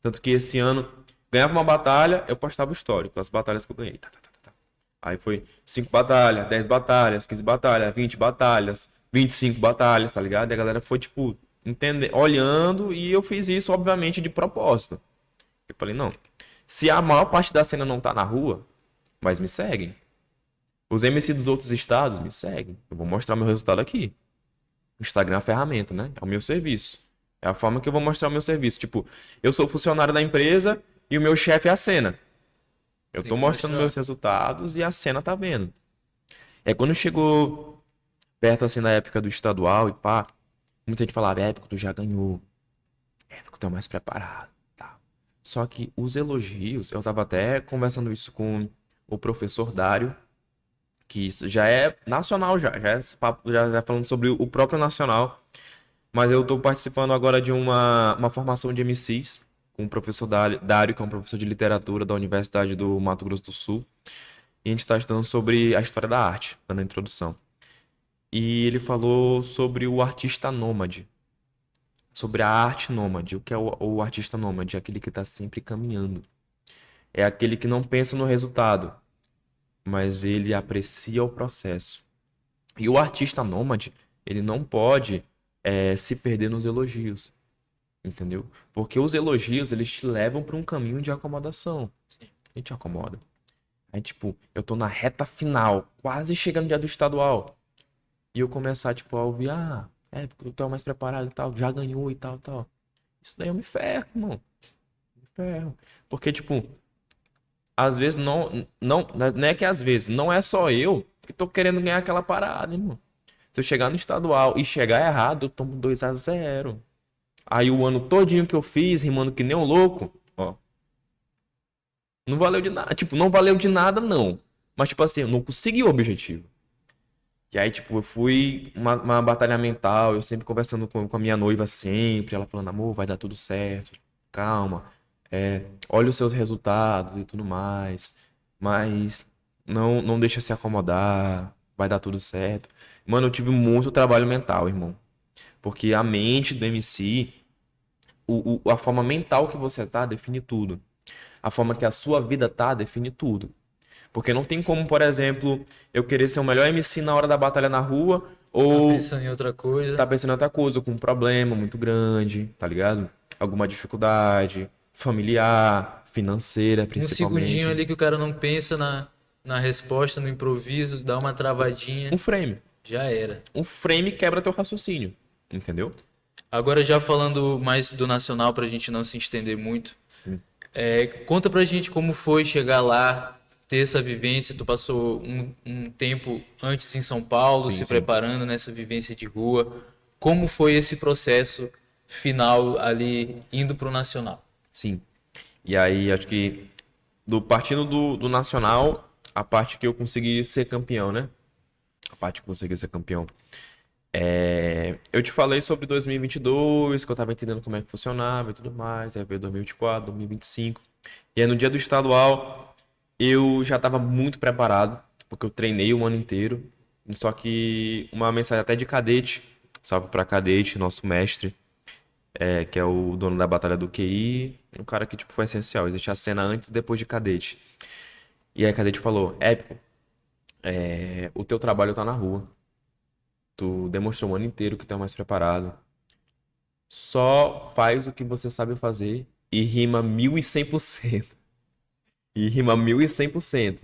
Tanto que esse ano, ganhava uma batalha, eu postava o histórico, as batalhas que eu ganhei. Tá, tá, tá, tá. Aí foi 5 batalhas, 10 batalhas, 15 batalhas, 20 batalhas, 25 batalhas, tá ligado? E a galera foi, tipo, olhando, e eu fiz isso, obviamente, de propósito. Eu falei, não, se a maior parte da cena não tá na rua, mas me seguem. Os MC dos outros estados me seguem. Eu vou mostrar meu resultado aqui. O Instagram é a ferramenta, né? É o meu serviço. É a forma que eu vou mostrar o meu serviço. Tipo, eu sou funcionário da empresa e o meu chefe é a cena. Eu Tem tô que mostrando mostrar. meus resultados e a cena tá vendo. É quando chegou perto assim da época do estadual e pá, muita gente falava, épico, tu já ganhou. Épico, tu é mais preparado. Tá. Só que os elogios, eu tava até conversando isso com o professor Dário, que isso já é nacional já é esse papo, já falando sobre o próprio nacional. Mas eu tô participando agora de uma formação de MCs com o professor Dário, que é um professor de literatura da Universidade do Mato Grosso do Sul. E a gente está estudando sobre a história da arte, dando a introdução. E ele falou sobre o artista nômade, sobre a arte nômade. O que é o artista nômade? É aquele que está sempre caminhando. É aquele que não pensa no resultado, mas ele aprecia o processo. E o artista nômade, ele não pode se perder nos elogios, entendeu? Porque os elogios, eles te levam para um caminho de acomodação. E te acomoda. Aí, tipo, eu tô na reta final, quase chegando no dia do estadual. E eu começar, tipo, a ouvir, porque eu tô mais preparado e tal, já ganhou e tal, tal. Isso daí eu me ferro, irmão. Me ferro. Porque, tipo, às vezes não é que às vezes, não é só eu que tô querendo ganhar aquela parada, irmão. Se eu chegar no estadual e chegar errado, eu tomo 2-0. Aí o ano todinho que eu fiz, rimando que nem um louco, ó, não valeu de nada. Tipo, não valeu de nada, não. Mas, tipo assim, eu não consegui o objetivo. E aí, tipo, eu fui uma batalha mental, eu sempre conversando com a minha noiva sempre, ela falando, amor, vai dar tudo certo, calma, olha os seus resultados e tudo mais, mas não deixa se acomodar, vai dar tudo certo. Mano, eu tive muito trabalho mental, irmão, porque a mente do MC, a forma mental que você tá define tudo. A forma que a sua vida tá define tudo. Porque não tem como, por exemplo, eu querer ser o melhor MC na hora da batalha na rua, Tá ou pensando em outra coisa. tá pensando em outra coisa, ou com um problema muito grande, tá ligado? Alguma dificuldade familiar, financeira, Um segundinho principalmente. ali que o cara não pensa na resposta, no improviso, dá uma travadinha, Um frame. já era. Um frame quebra teu raciocínio, entendeu? Agora já falando mais do nacional pra gente não se estender muito, Sim, conta pra gente como foi chegar lá, ter essa vivência. Tu passou um tempo antes em São Paulo, sim, se sim. preparando nessa vivência de rua. Como foi esse processo final ali, indo pro nacional? Sim. E aí, acho que partindo do Nacional, a parte que eu consegui ser campeão, né? A parte que eu consegui ser campeão. Eu te falei sobre 2022, que eu tava entendendo como é que funcionava e tudo mais. Aí veio 2024, 2025. E aí no dia do estadual, eu já tava muito preparado, porque eu treinei o ano inteiro. Só que uma mensagem até de Cadete, salve pra Cadete, nosso mestre, que é o dono da Batalha do QI, um cara que tipo foi essencial. Existe a cena antes e depois de Cadete. E aí Cadete falou, Épico, o teu trabalho tá na rua. Tu demonstrou o ano inteiro que tu é mais preparado. Só faz o que você sabe fazer e rima 1100%. E rima 1100%.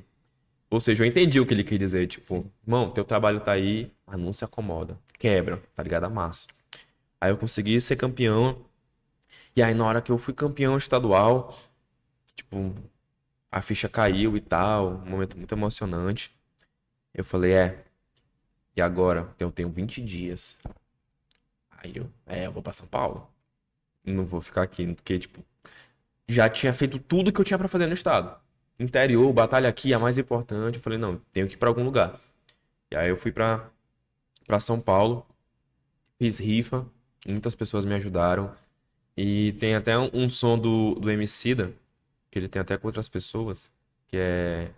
Ou seja, eu entendi o que ele quis dizer. Tipo, irmão, teu trabalho tá aí, mas não se acomoda. Quebra, tá ligado? A massa. Aí eu consegui ser campeão. E aí na hora que eu fui campeão estadual, tipo, a ficha caiu e tal. Um momento muito emocionante. Eu falei, E agora? Eu tenho 20 dias. Aí eu vou pra São Paulo. Não vou ficar aqui, porque, tipo, já tinha feito tudo que eu tinha pra fazer no estado. Interior, batalha aqui, a mais importante. Eu falei, não, tenho que ir pra algum lugar. E aí eu fui pra São Paulo, fiz rifa, muitas pessoas me ajudaram. E tem até um som do Emicida, que ele tem até com outras pessoas, que é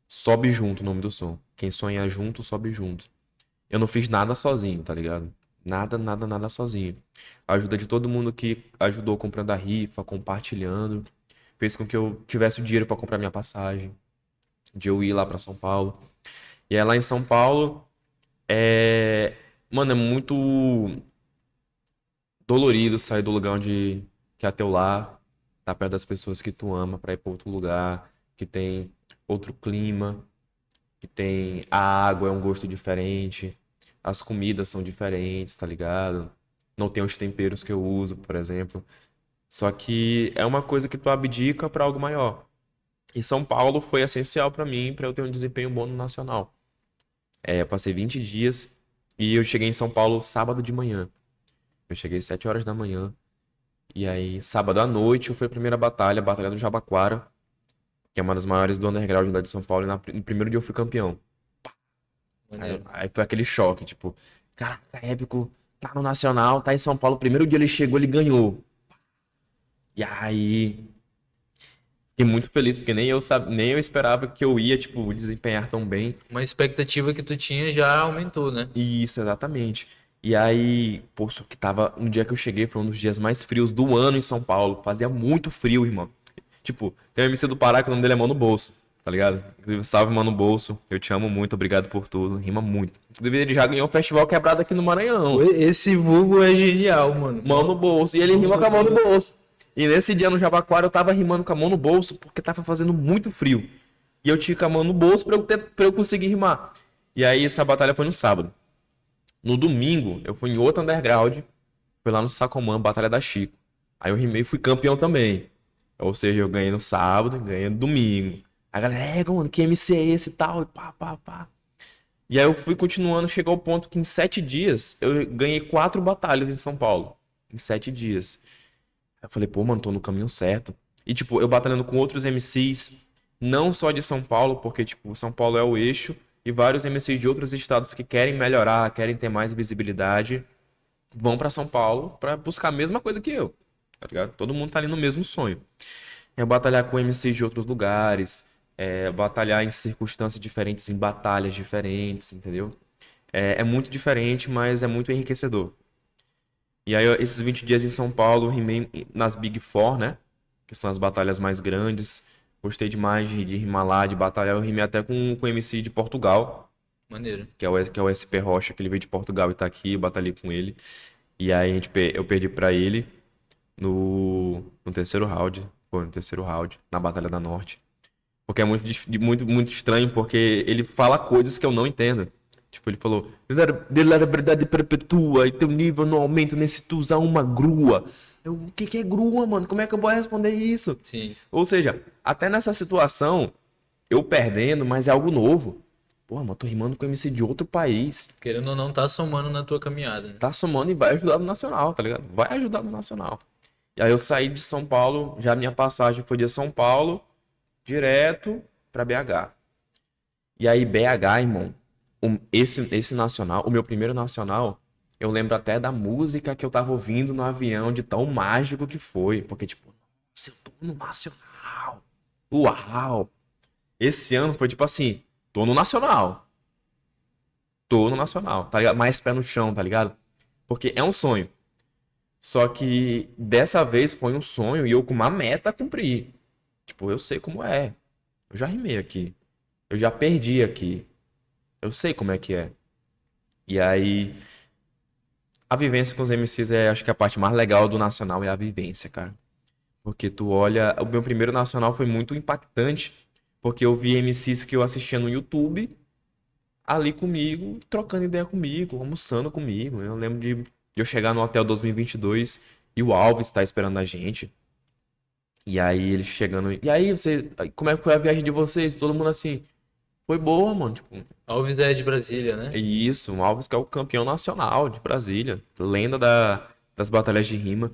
Sobe Junto, o nome do som. Quem sonha junto, sobe junto. Eu não fiz nada sozinho, tá ligado? Nada, nada, nada sozinho. A ajuda de todo mundo que ajudou comprando a rifa, compartilhando, fez com que eu tivesse o dinheiro pra comprar minha passagem, de eu ir lá pra São Paulo. E é lá em São Paulo, é... Mano, é muito dolorido sair do lugar onde que é teu lar, tá perto das pessoas que tu ama pra ir pra outro lugar, que tem outro clima, que tem a água é um gosto diferente, as comidas são diferentes, tá ligado? Não tem os temperos que eu uso, por exemplo. Só que é uma coisa que tu abdica pra algo maior. E São Paulo foi essencial pra mim, pra eu ter um desempenho bom no nacional. Eu passei 20 dias e eu cheguei em São Paulo sábado de manhã. Eu cheguei às 7 horas da manhã. E aí, sábado à noite, eu fui a primeira batalha, a Batalha do Jabaquara, que é uma das maiores do underground lá de São Paulo. E no primeiro dia eu fui campeão. Maneiro. Aí foi aquele choque, tipo, caraca, épico, tá no Nacional, tá em São Paulo. Primeiro dia ele chegou, ele ganhou. E aí, fiquei muito feliz, porque nem eu esperava que eu ia, tipo, desempenhar tão bem. Uma expectativa que tu tinha já aumentou, né? Isso, exatamente. E aí, pô, só que tava, no dia que eu cheguei, foi um dos dias mais frios do ano em São Paulo. Fazia muito frio, irmão. Tipo, tem um MC do Pará que o nome dele é Mano Bolso, tá ligado? Inclusive, salve Mano Bolso, eu te amo muito, obrigado por tudo, rima muito. Inclusive, ele já ganhou um festival quebrado aqui no Maranhão. Esse vulgo é genial, mano. Mão no bolso. E ele rima com a mão no bolso. E nesse dia no Jabaquara eu tava rimando com a mão no bolso porque tava fazendo muito frio. E eu tinha com a mão no bolso pra eu conseguir rimar. E aí essa batalha foi no sábado. No domingo eu fui em outro underground. Foi lá no Sacomã, Batalha da Chico. Aí eu rimei e fui campeão também. Ou seja, eu ganhei no sábado e ganhei no domingo. A galera, mano, que MC é esse e tal? E pá, pá, pá. E aí eu fui continuando, chegou ao ponto que em 7 dias eu ganhei 4 batalhas em São Paulo. Em 7 dias. Aí eu falei, pô, mano, tô no caminho certo. E, tipo, eu batalhando com outros MCs, não só de São Paulo, porque, tipo, São Paulo é o eixo, e vários MCs de outros estados que querem melhorar, querem ter mais visibilidade, vão pra São Paulo pra buscar a mesma coisa que eu, tá ligado? Todo mundo tá ali no mesmo sonho. É batalhar com MCs de outros lugares, batalhar em circunstâncias diferentes, em batalhas diferentes, entendeu? É muito diferente, mas é muito enriquecedor. E aí, esses 20 dias em São Paulo, eu rimei nas Big Four, né? Que são as batalhas mais grandes. Gostei demais de rimar lá, de batalhar. Eu rimei até com o MC de Portugal, Maneiro. que é o SP Rocha, que ele veio de Portugal e tá aqui. Eu batalhei com ele. E aí, eu perdi pra ele no terceiro round. Foi no terceiro round, na Batalha da Norte. Porque é muito, muito estranho, porque ele fala coisas que eu não entendo. Tipo, ele falou, dele era verdade perpetua e teu nível não aumenta nem se tu usar uma grua. O que é grua, mano? Como é que eu vou responder isso? Sim. Ou seja, até nessa situação, eu perdendo, mas é algo novo. Porra, mano, tô rimando com MC de outro país. Querendo ou não, tá somando na tua caminhada, né? Tá somando e vai ajudar no Nacional, tá ligado? Vai ajudar no Nacional. E aí eu saí de São Paulo, já minha passagem foi de São Paulo direto pra BH. E aí, BH, irmão, esse nacional, o meu primeiro nacional, eu lembro até da música que eu tava ouvindo no avião, de tão mágico que foi. Porque, tipo, nossa, eu tô no nacional. Uau! Esse ano foi tipo assim, tô no nacional. Tô no nacional, tá ligado? Mais pé no chão, tá ligado? Porque é um sonho. Só que dessa vez foi um sonho e eu com uma meta a cumprir. Tipo, eu sei como é. Eu já rimei aqui. Eu já perdi aqui. Eu sei como é que é. E aí, a vivência com os MCs acho que a parte mais legal do Nacional é a vivência, cara. Porque tu olha, o meu primeiro Nacional foi muito impactante, porque eu vi MCs que eu assistia no YouTube, ali comigo, trocando ideia comigo, almoçando comigo. Eu lembro de eu chegar no hotel 2022 e o Alves tá esperando a gente. E aí ele chegando, e aí você, como é que foi a viagem de vocês? Todo mundo assim, foi boa, mano. Tipo, Alves é de Brasília, é né? isso, o Alves que é o campeão nacional de Brasília, lenda das batalhas de rima.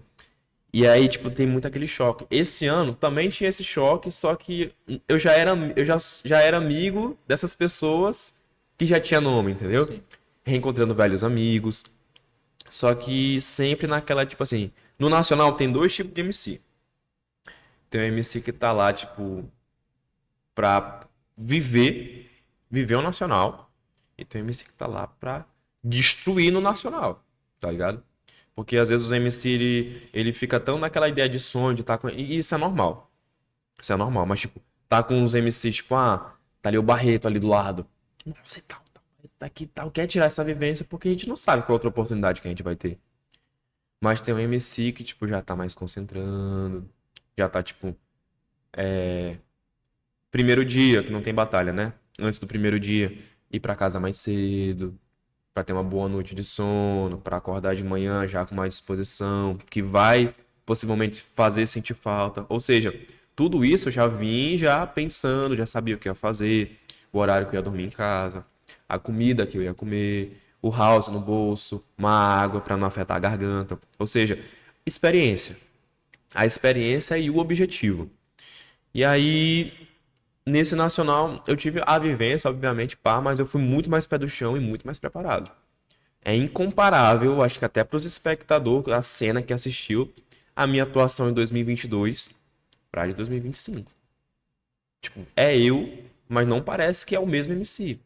E aí, tipo, tem muito aquele choque. Esse ano também tinha esse choque, só que eu já era amigo dessas pessoas que já tinha nome, entendeu? Sim. Reencontrando velhos amigos. Só que sempre naquela, tipo assim, no nacional tem dois tipos de MC. Tem o MC que tá lá, tipo, pra viver o nacional. E tem o MC que tá lá pra destruir no nacional, tá ligado? Porque às vezes os MC ele fica tão naquela ideia de sonho, de estar com. E isso é normal. Isso é normal, mas tipo, tá com uns MCs, tipo, tá ali o Barreto ali do lado. Nossa, e tal, tá aqui e tal. Quer tirar essa vivência porque a gente não sabe qual outra oportunidade que a gente vai ter. Mas tem um MC que, tipo, já tá mais concentrando. Já tá, tipo, primeiro dia, que não tem batalha, né? Antes do primeiro dia, ir pra casa mais cedo, pra ter uma boa noite de sono, pra acordar de manhã já com mais disposição, que vai possivelmente fazer sentir falta. Ou seja, tudo isso eu já vim já pensando, já sabia o que ia fazer, o horário que eu ia dormir em casa, a comida que eu ia comer, o house no bolso, uma água pra não afetar a garganta. Ou seja, experiência. A experiência e o objetivo. E aí, nesse nacional, eu tive a vivência, obviamente, pá, mas eu fui muito mais pé do chão e muito mais preparado. É incomparável, acho que até para os espectadores, a cena que assistiu, a minha atuação em 2022 para de 2025. Tipo, é eu, mas não parece que é o mesmo MC.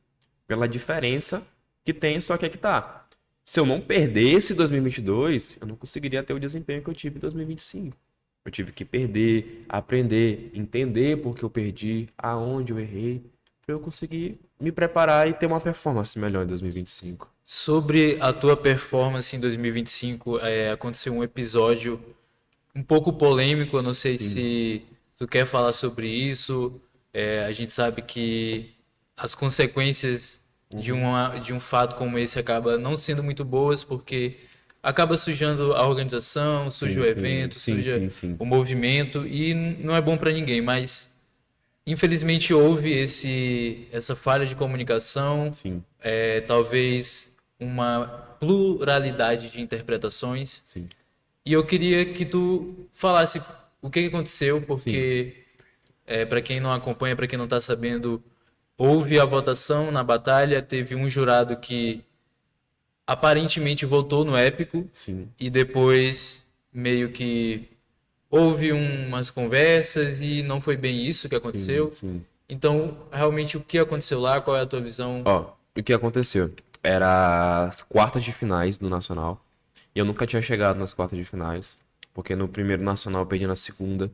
Pela diferença que tem, só que é que tá. Se eu não perdesse 2022, eu não conseguiria ter o desempenho que eu tive em 2025. Eu tive que perder, aprender, entender por que eu perdi, aonde eu errei, para eu conseguir me preparar e ter uma performance melhor em 2025. Sobre a tua performance em 2025, aconteceu um episódio um pouco polêmico, eu não sei Sim, se tu quer falar sobre isso. A gente sabe que as consequências de um fato como esse acaba não sendo muito boas, porque acaba sujando a organização, suja sim, o sim, evento, sim, suja sim, sim, o movimento e não é bom para ninguém, mas infelizmente houve essa falha de comunicação, sim, talvez uma pluralidade de interpretações. sim, E eu queria que tu falasse o que que aconteceu, sim, porque para quem não acompanha, para quem não está sabendo, houve a votação na batalha, teve um jurado que aparentemente votou no épico sim, e depois meio que houve umas conversas e não foi bem isso que sim, aconteceu. sim. Então, realmente, o que aconteceu lá? Qual é a tua visão? Ó, o que aconteceu? Era as quartas de finais do Nacional. E eu nunca tinha chegado nas quartas de finais. Porque no primeiro Nacional eu perdi na segunda.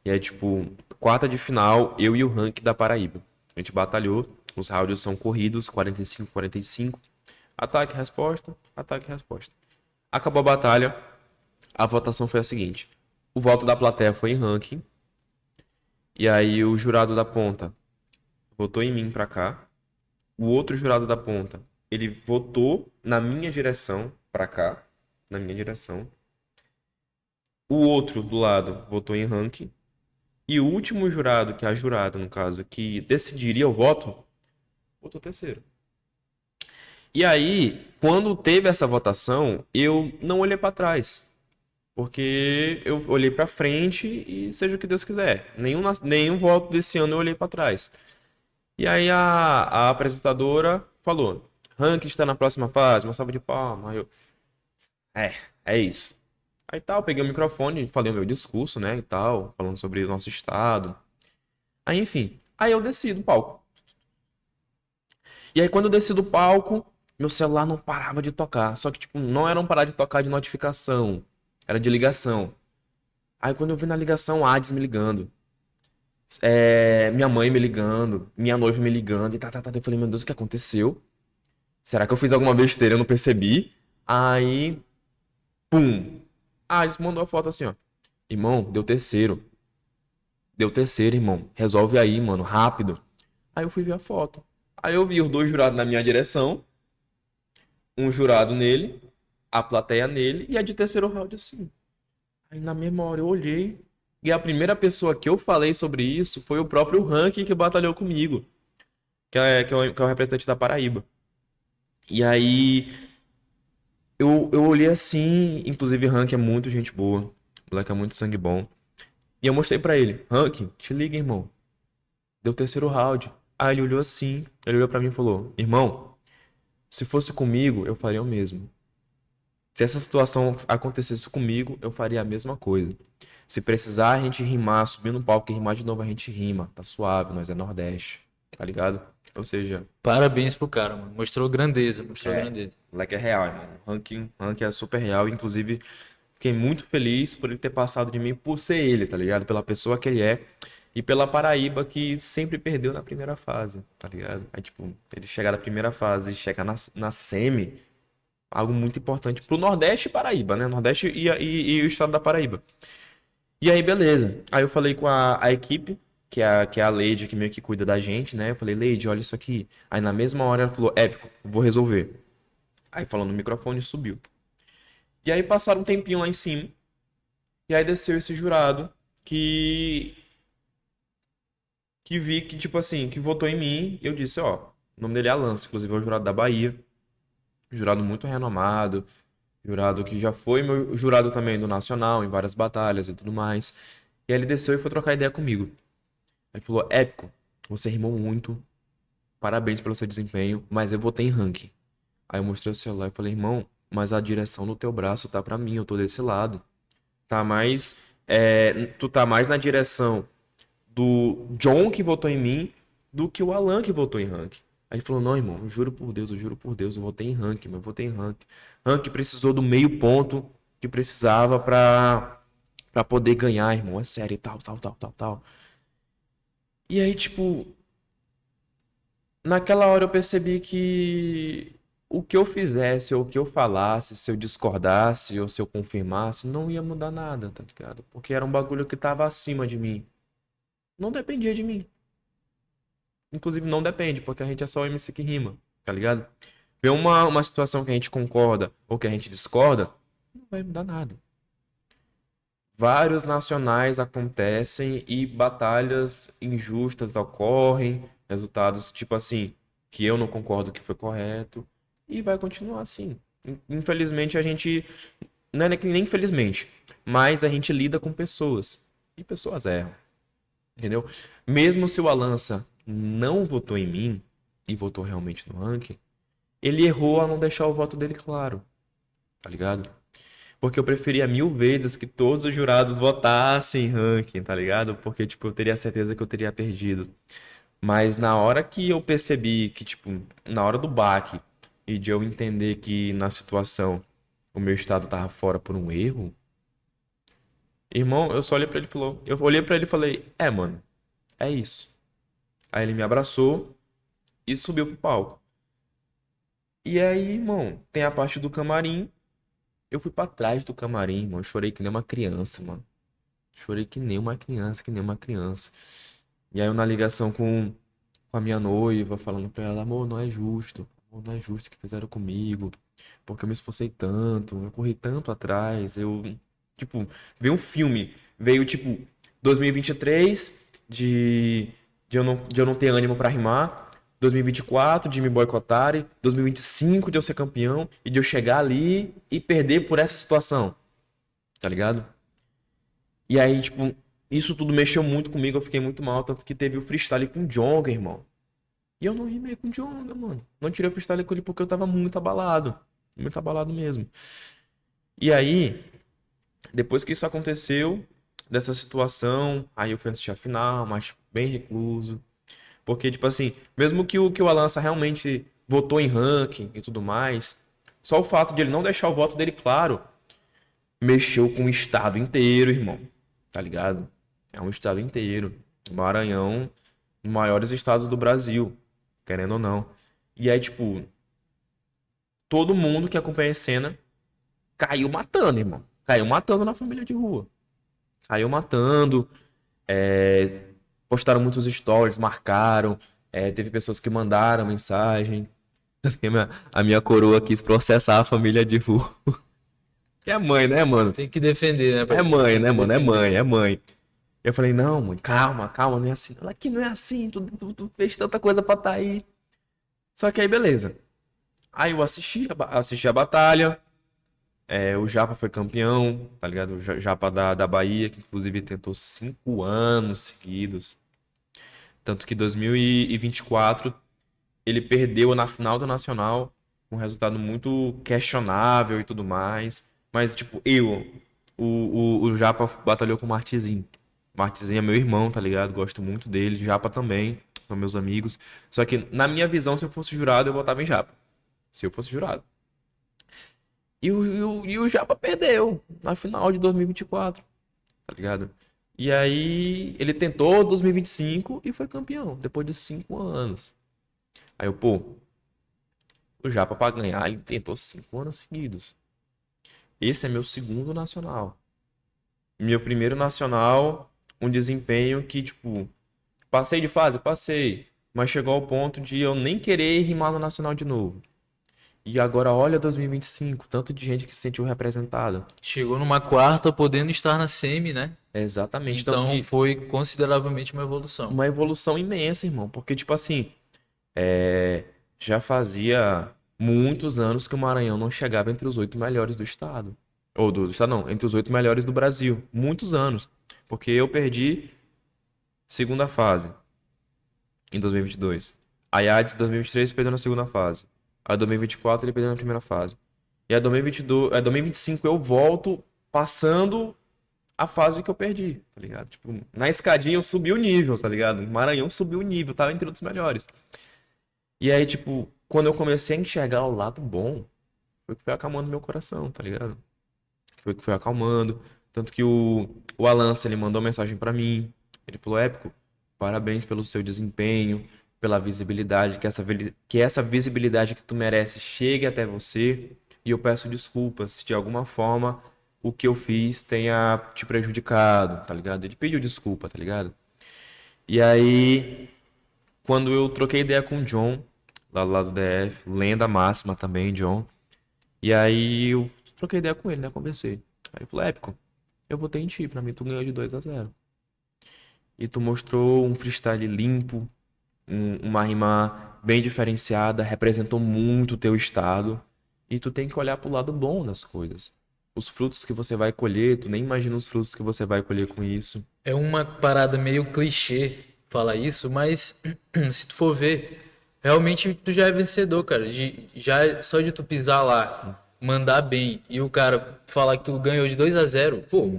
E aí, tipo, quarta de final, eu e o Rank da Paraíba. A gente batalhou. Os rounds são corridos, 45, 45. Ataque, resposta, ataque, resposta. Acabou a batalha. A votação foi a seguinte: o voto da plateia foi em ranking. E aí o jurado da ponta votou em mim pra cá. O outro jurado da ponta, ele votou na minha direção pra cá, na minha direção. O outro do lado votou em ranking. E o último jurado, que é a jurada, no caso, que decidiria o voto, votou terceiro. E aí, quando teve essa votação, eu não olhei pra trás. Porque eu olhei pra frente e seja o que Deus quiser. Nenhum voto desse ano eu olhei pra trás. E aí a apresentadora falou: Rank está na próxima fase, uma salva de palmas. Aí eu, é, é isso. Aí tal, peguei o microfone, falei o meu discurso, né, e tal, falando sobre o nosso estado. Aí, enfim, aí eu desci do palco. E aí quando eu desci do palco, meu celular não parava de tocar. Só que, tipo, não era um parar de tocar de notificação, era de ligação. Aí quando eu vi na ligação, a Hades me ligando. Minha mãe me ligando, minha noiva me ligando, e tá. Eu falei, meu Deus, o que aconteceu? Será que eu fiz alguma besteira? Eu não percebi. Aí, pum. Ah, eles mandou a foto assim, ó. Irmão, deu terceiro. Deu terceiro, irmão. Resolve aí, mano, rápido. Aí eu fui ver a foto. Aí eu vi os dois jurados na minha direção, um jurado nele, a plateia nele e a de terceiro round assim. Aí na mesma hora eu olhei e a primeira pessoa que eu falei sobre isso foi o próprio Rank que batalhou comigo. que é o representante da Paraíba. E aí eu olhei assim, inclusive Rank é muito gente boa, o moleque é muito sangue bom. E eu mostrei pra ele, Rank, te liga, irmão. Deu o terceiro round. Aí ele olhou assim, ele olhou pra mim e falou, irmão, se fosse comigo, eu faria o mesmo. Se essa situação acontecesse comigo, eu faria a mesma coisa. Se precisar a gente rimar, subir no palco e rimar de novo, a gente rima. Tá suave, nós é Nordeste, tá ligado? Ou seja, Parabéns pro cara, mano. Mostrou grandeza, mostrou é, grandeza. o moleque é real, irmão. O ranking é super real. Inclusive, fiquei muito feliz por ele ter passado de mim por ser ele, tá ligado? Pela pessoa que ele é. E pela Paraíba que sempre perdeu na primeira fase, tá ligado? Aí, tipo, ele chegar na primeira fase e chegar na semi, algo muito importante pro Nordeste e Paraíba, né? Nordeste e o estado da Paraíba. E aí, beleza. Aí eu falei com a equipe, que é a Leide, que meio que cuida da gente, né? Eu falei, Leide, olha isso aqui. Aí na mesma hora ela falou, épico, vou resolver. Aí falando no microfone, subiu. E aí passaram um tempinho lá em cima. E aí desceu esse jurado que vi que, tipo assim, que votou em mim. E eu disse, ó, o nome dele é Alanço, inclusive é o jurado da Bahia. Jurado muito renomado. Jurado que já foi meu jurado também do Nacional, em várias batalhas e tudo mais. E aí ele desceu e foi trocar ideia comigo. Ele falou, épico, você rimou muito. Parabéns pelo seu desempenho, mas eu votei em ranking. Aí eu mostrei o celular e falei, irmão, mas a direção do teu braço tá pra mim, eu tô desse lado. Tá mais, tu tá mais na direção do John que votou em mim do que o Alan que votou em ranking. Aí ele falou, não, irmão, eu juro por Deus, eu votei em ranking, mas eu votei em ranking. Ranking precisou do meio ponto que precisava pra poder ganhar, irmão, é sério, e tal, tal, tal, tal, tal. E aí, tipo, naquela hora eu percebi que o que eu fizesse, ou o que eu falasse, se eu discordasse ou se eu confirmasse, não ia mudar nada, tá ligado? Porque era um bagulho que tava acima de mim. Não dependia de mim. Inclusive não depende, porque a gente é só o MC que rima, tá ligado? Ver uma situação que a gente concorda ou que a gente discorda, não vai mudar nada. Vários nacionais acontecem e batalhas injustas ocorrem, resultados tipo assim, que eu não concordo que foi correto, e vai continuar assim. Infelizmente a gente, não é que nem infelizmente, mas a gente lida com pessoas, e pessoas erram, entendeu? Mesmo se o Alança não votou em mim, e votou realmente no ranking, ele errou a não deixar o voto dele claro, tá ligado? Porque eu preferia mil vezes que todos os jurados votassem em ranking, tá ligado? Porque, tipo, eu teria certeza que eu teria perdido. Mas na hora que eu percebi que, tipo, na hora do baque e de eu entender que na situação o meu estado tava fora por um erro, irmão, eu só olhei pra ele e falou, eu olhei pra ele e falei, mano, é isso. Aí ele me abraçou e subiu pro palco. E aí, irmão, tem a parte do camarim. Eu fui pra trás do camarim, irmão. Eu chorei que nem uma criança, mano. Chorei que nem uma criança, que nem uma criança. E aí eu na ligação com a minha noiva, falando pra ela, amor, não é justo. Amor, não é justo o que fizeram comigo. Porque eu me esforcei tanto, eu corri tanto atrás. Tipo, veio um filme. Veio, tipo, 2023 de eu não ter ânimo pra rimar. 2024 de me boicotarem. 2025 de eu ser campeão. E de eu chegar ali e perder por essa situação. Tá ligado? E aí, tipo, isso tudo mexeu muito comigo, eu fiquei muito mal, tanto que teve o freestyle com o Djonga, irmão. E eu não rimei com o Djonga, mano. Não tirei o freestyle com ele porque eu tava muito abalado. Muito abalado mesmo. E aí, depois que isso aconteceu, dessa situação, aí eu fui assistir a final, mas bem recluso. Porque, tipo assim, mesmo que o Alança realmente votou em ranking e tudo mais, só o fato de ele não deixar o voto dele claro mexeu com o estado inteiro, irmão. Tá ligado? É um estado inteiro. Maranhão, um dos maiores estados do Brasil, querendo ou não. E aí, tipo, todo mundo que acompanha a cena caiu matando, irmão. Caiu matando na família de rua. Caiu matando. Postaram muitos stories, marcaram. Teve pessoas que mandaram mensagem. A minha coroa quis processar a família de rua. Que é mãe, né, mano? Tem que defender, né, É pai? mãe, Tem né, que mano? É defender. mãe, é mãe. Eu falei, não, mãe, calma, calma, não é assim. Ela, que não é assim, tu fez tanta coisa pra tá aí. Só que aí, beleza. Aí eu assisti a batalha. O Japa foi campeão, tá ligado? O Japa da Bahia, que inclusive tentou 5 anos seguidos. Tanto que 2024 ele perdeu na final do Nacional, um resultado muito questionável e tudo mais. Mas, tipo, o Japa batalhou com o Martizinho. Martizinho é meu irmão, tá ligado? Gosto muito dele. Japa também, são meus amigos. Só que, na minha visão, se eu fosse jurado, eu votava em Japa. Se eu fosse jurado. E o Japa perdeu na final de 2024, tá ligado? E aí ele tentou 2025 e foi campeão, depois de 5 anos. Aí eu, pô, o Japa pra ganhar, ele tentou 5 anos seguidos. Esse é meu segundo nacional. Meu primeiro nacional, um desempenho que, tipo, passei de fase? Passei. Mas chegou ao ponto de eu nem querer rimar no nacional de novo. E agora olha 2025, tanto de gente que se sentiu representada. Chegou numa quarta, podendo estar na semi, né? É exatamente, tanto Então que foi consideravelmente uma evolução. uma evolução imensa, irmão. Porque, tipo assim, já fazia muitos anos que o Maranhão não chegava entre os 8 melhores do estado. Ou do estado, não, entre os 8 melhores do Brasil. Muitos anos. Porque eu perdi segunda fase em 2022. A IADS 2023 perdeu na segunda fase. A 2024 ele perdeu na primeira fase. E a 2022, a 2025 eu volto passando a fase que eu perdi, tá ligado? Tipo, na escadinha eu subi o nível, tá ligado? O Maranhão subiu o nível, tava entre os melhores. E aí, tipo, quando eu comecei a enxergar o lado bom, foi o que foi acalmando meu coração, tá ligado? Foi o que foi acalmando. Tanto que o Alance, ele mandou uma mensagem pra mim. Ele falou, Épico, parabéns pelo seu desempenho, pela visibilidade, que essa visibilidade que tu merece chegue até você. E eu peço desculpas se de alguma forma o que eu fiz tenha te prejudicado, tá ligado? Ele pediu desculpa, tá ligado? E aí, quando eu troquei ideia com o John, lá do lado do DF, lenda máxima também, John. E aí eu troquei ideia com ele, né? Conversei. Aí ele falou, Épico, eu votei em ti, pra mim tu ganhou de 2-0. E tu mostrou um freestyle limpo, uma rima bem diferenciada, representou muito o teu estado. E tu tem que olhar pro lado bom das coisas. Os frutos que você vai colher, tu nem imagina os frutos que você vai colher com isso. É uma parada meio clichê falar isso, mas se tu for ver, realmente tu já é vencedor, cara. Já só de tu pisar lá, mandar bem e o cara falar que tu ganhou de 2-0, pô,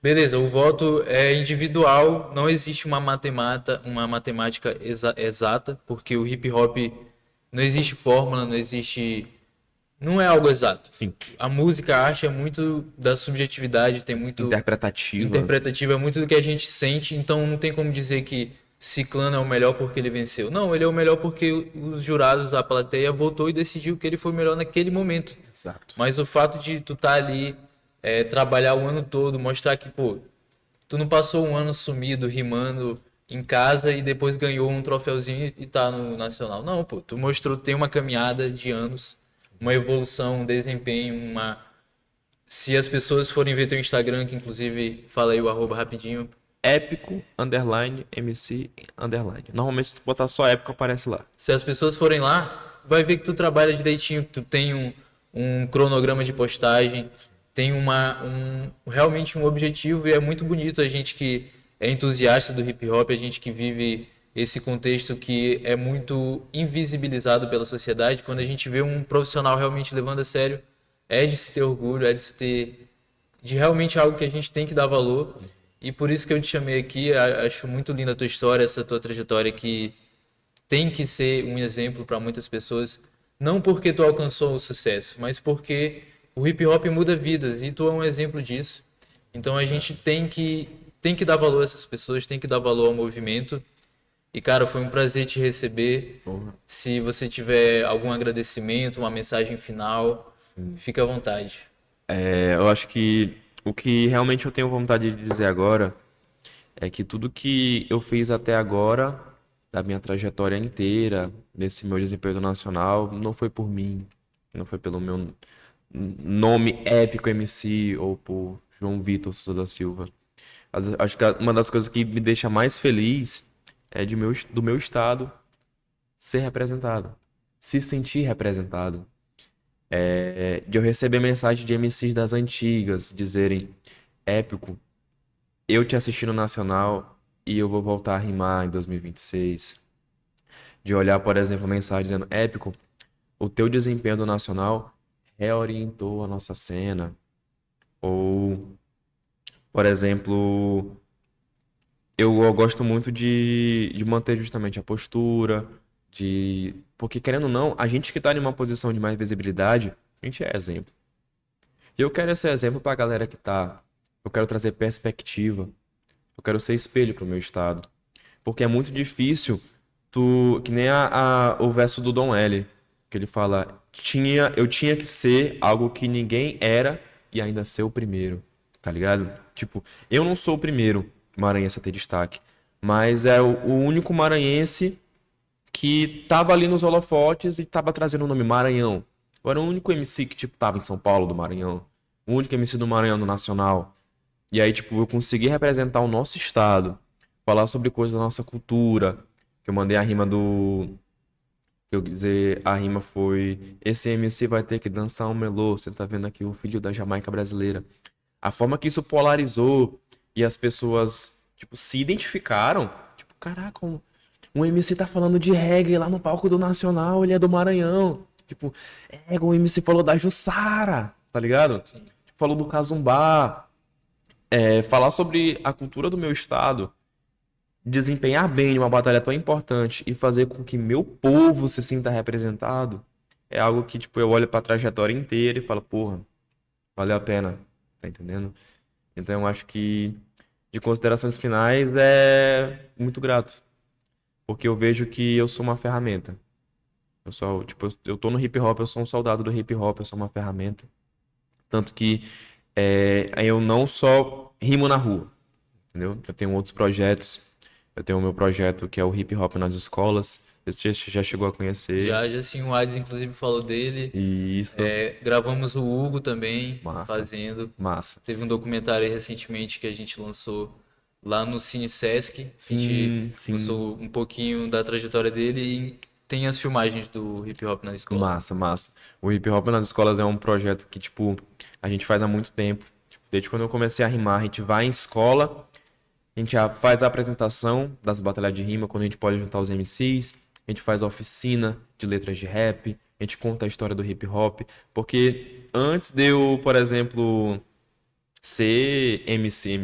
beleza, o voto é individual, não existe uma matemática exata, porque o hip hop não existe fórmula, não existe. Não é algo exato. Sim, A música, a arte é muito da subjetividade, tem muito interpretativa. interpretativa, é muito do que a gente sente, então não tem como dizer que Ciclano é o melhor porque ele venceu. Não, ele é o melhor porque os jurados, a plateia votou e decidiu que ele foi o melhor naquele momento. Exato. Mas o fato de tu estar ali, trabalhar o ano todo, mostrar que, pô, tu não passou um ano sumido, rimando em casa e depois ganhou um troféuzinho e tá no Nacional. Não, pô, tu mostrou tem uma caminhada de anos, uma evolução, um desempenho, uma. Se as pessoas forem ver teu Instagram, que inclusive fala aí o arroba rapidinho. Épico, underline, MC, underline. Normalmente se tu botar só épico aparece lá. Se as pessoas forem lá, vai ver que tu trabalha direitinho, que tu tem um cronograma de postagem, tem realmente um objetivo e é muito bonito a gente que é entusiasta do hip hop, a gente que vive esse contexto que é muito invisibilizado pela sociedade, quando a gente vê um profissional realmente levando a sério, é de se ter orgulho, é de se ter de realmente algo que a gente tem que dar valor. E por isso que eu te chamei aqui, acho muito linda a tua história, essa tua trajetória que tem que ser um exemplo para muitas pessoas, não porque tu alcançou o sucesso, mas porque o hip hop muda vidas e tu é um exemplo disso. Então a gente tem que dar valor a essas pessoas, tem que dar valor ao movimento. E cara, foi um prazer te receber. Porra. Se você tiver algum agradecimento, uma mensagem final, fica à vontade. Eu acho que o que realmente eu tenho vontade de dizer agora é que tudo que eu fiz até agora, da minha trajetória inteira, nesse meu desempenho nacional, não foi por mim, não foi pelo meu nome épico MC ou por João Vitor Souza da Silva. Acho que uma das coisas que me deixa mais feliz é do meu estado ser representado, se sentir representado. De eu receber mensagem de MCs das antigas dizerem: Épico, eu te assisti no Nacional e eu vou voltar a rimar em 2026. De olhar, por exemplo, mensagem dizendo: Épico, o teu desempenho do Nacional reorientou a nossa cena. Ou, por exemplo, eu gosto muito de manter justamente a postura, porque querendo ou não, a gente que tá em uma posição de mais visibilidade, a gente é exemplo. E eu quero ser exemplo pra galera que tá. Eu quero trazer perspectiva. Eu quero ser espelho pro meu estado. Porque é muito difícil que nem o verso do Dom L, que ele fala: eu tinha que ser algo que ninguém era e ainda ser o primeiro, tá ligado? Tipo, eu não sou o primeiro maranhense a ter destaque, mas é o único maranhense que tava ali nos holofotes e tava trazendo o nome Maranhão. Eu era o único MC que, tipo, tava em São Paulo do Maranhão, o único MC do Maranhão no Nacional. E aí, tipo, eu consegui representar o nosso estado, falar sobre coisas da nossa cultura, que eu mandei a rima do. Que eu dizer, a rima foi: Esse MC vai ter que dançar um melô, você tá vendo aqui o filho da Jamaica brasileira. A forma que isso polarizou e as pessoas, tipo, se identificaram, tipo, caraca, um MC tá falando de reggae lá no palco do Nacional, ele é do Maranhão. Tipo, o MC falou da Jussara, tá ligado? Falou do Cazumbá. Falar sobre a cultura do meu estado, desempenhar bem em uma batalha tão importante e fazer com que meu povo se sinta representado, é algo que, tipo, eu olho pra trajetória inteira e falo: porra, valeu a pena, tá entendendo? Então eu acho que, de considerações finais, é muito grato, porque eu vejo que eu sou uma ferramenta. Eu tô no hip hop, eu sou um soldado do hip hop, eu sou uma ferramenta. Tanto que eu não só rimo na rua, entendeu? Eu tenho outros projetos. Eu tenho o meu projeto que é o Hip Hop nas escolas. Você já chegou a conhecer. Já sim, o Ades inclusive falou dele. E isso, Gravamos o Hugo também massa, fazendo. massa. Teve um documentário aí recentemente que a gente lançou lá no Cine Sesc. A gente Sim, sim, lançou um pouquinho da trajetória dele e tem as filmagens do hip hop na escola. massa, massa. O Hip Hop nas escolas é um projeto que, tipo, a gente faz há muito tempo. Tipo, desde quando eu comecei a rimar, a gente vai em escola, a gente já faz a apresentação das batalhas de rima, quando a gente pode juntar os MCs, a gente faz a oficina de letras de rap, a gente conta a história do hip hop, porque antes de eu, por exemplo, ser MC,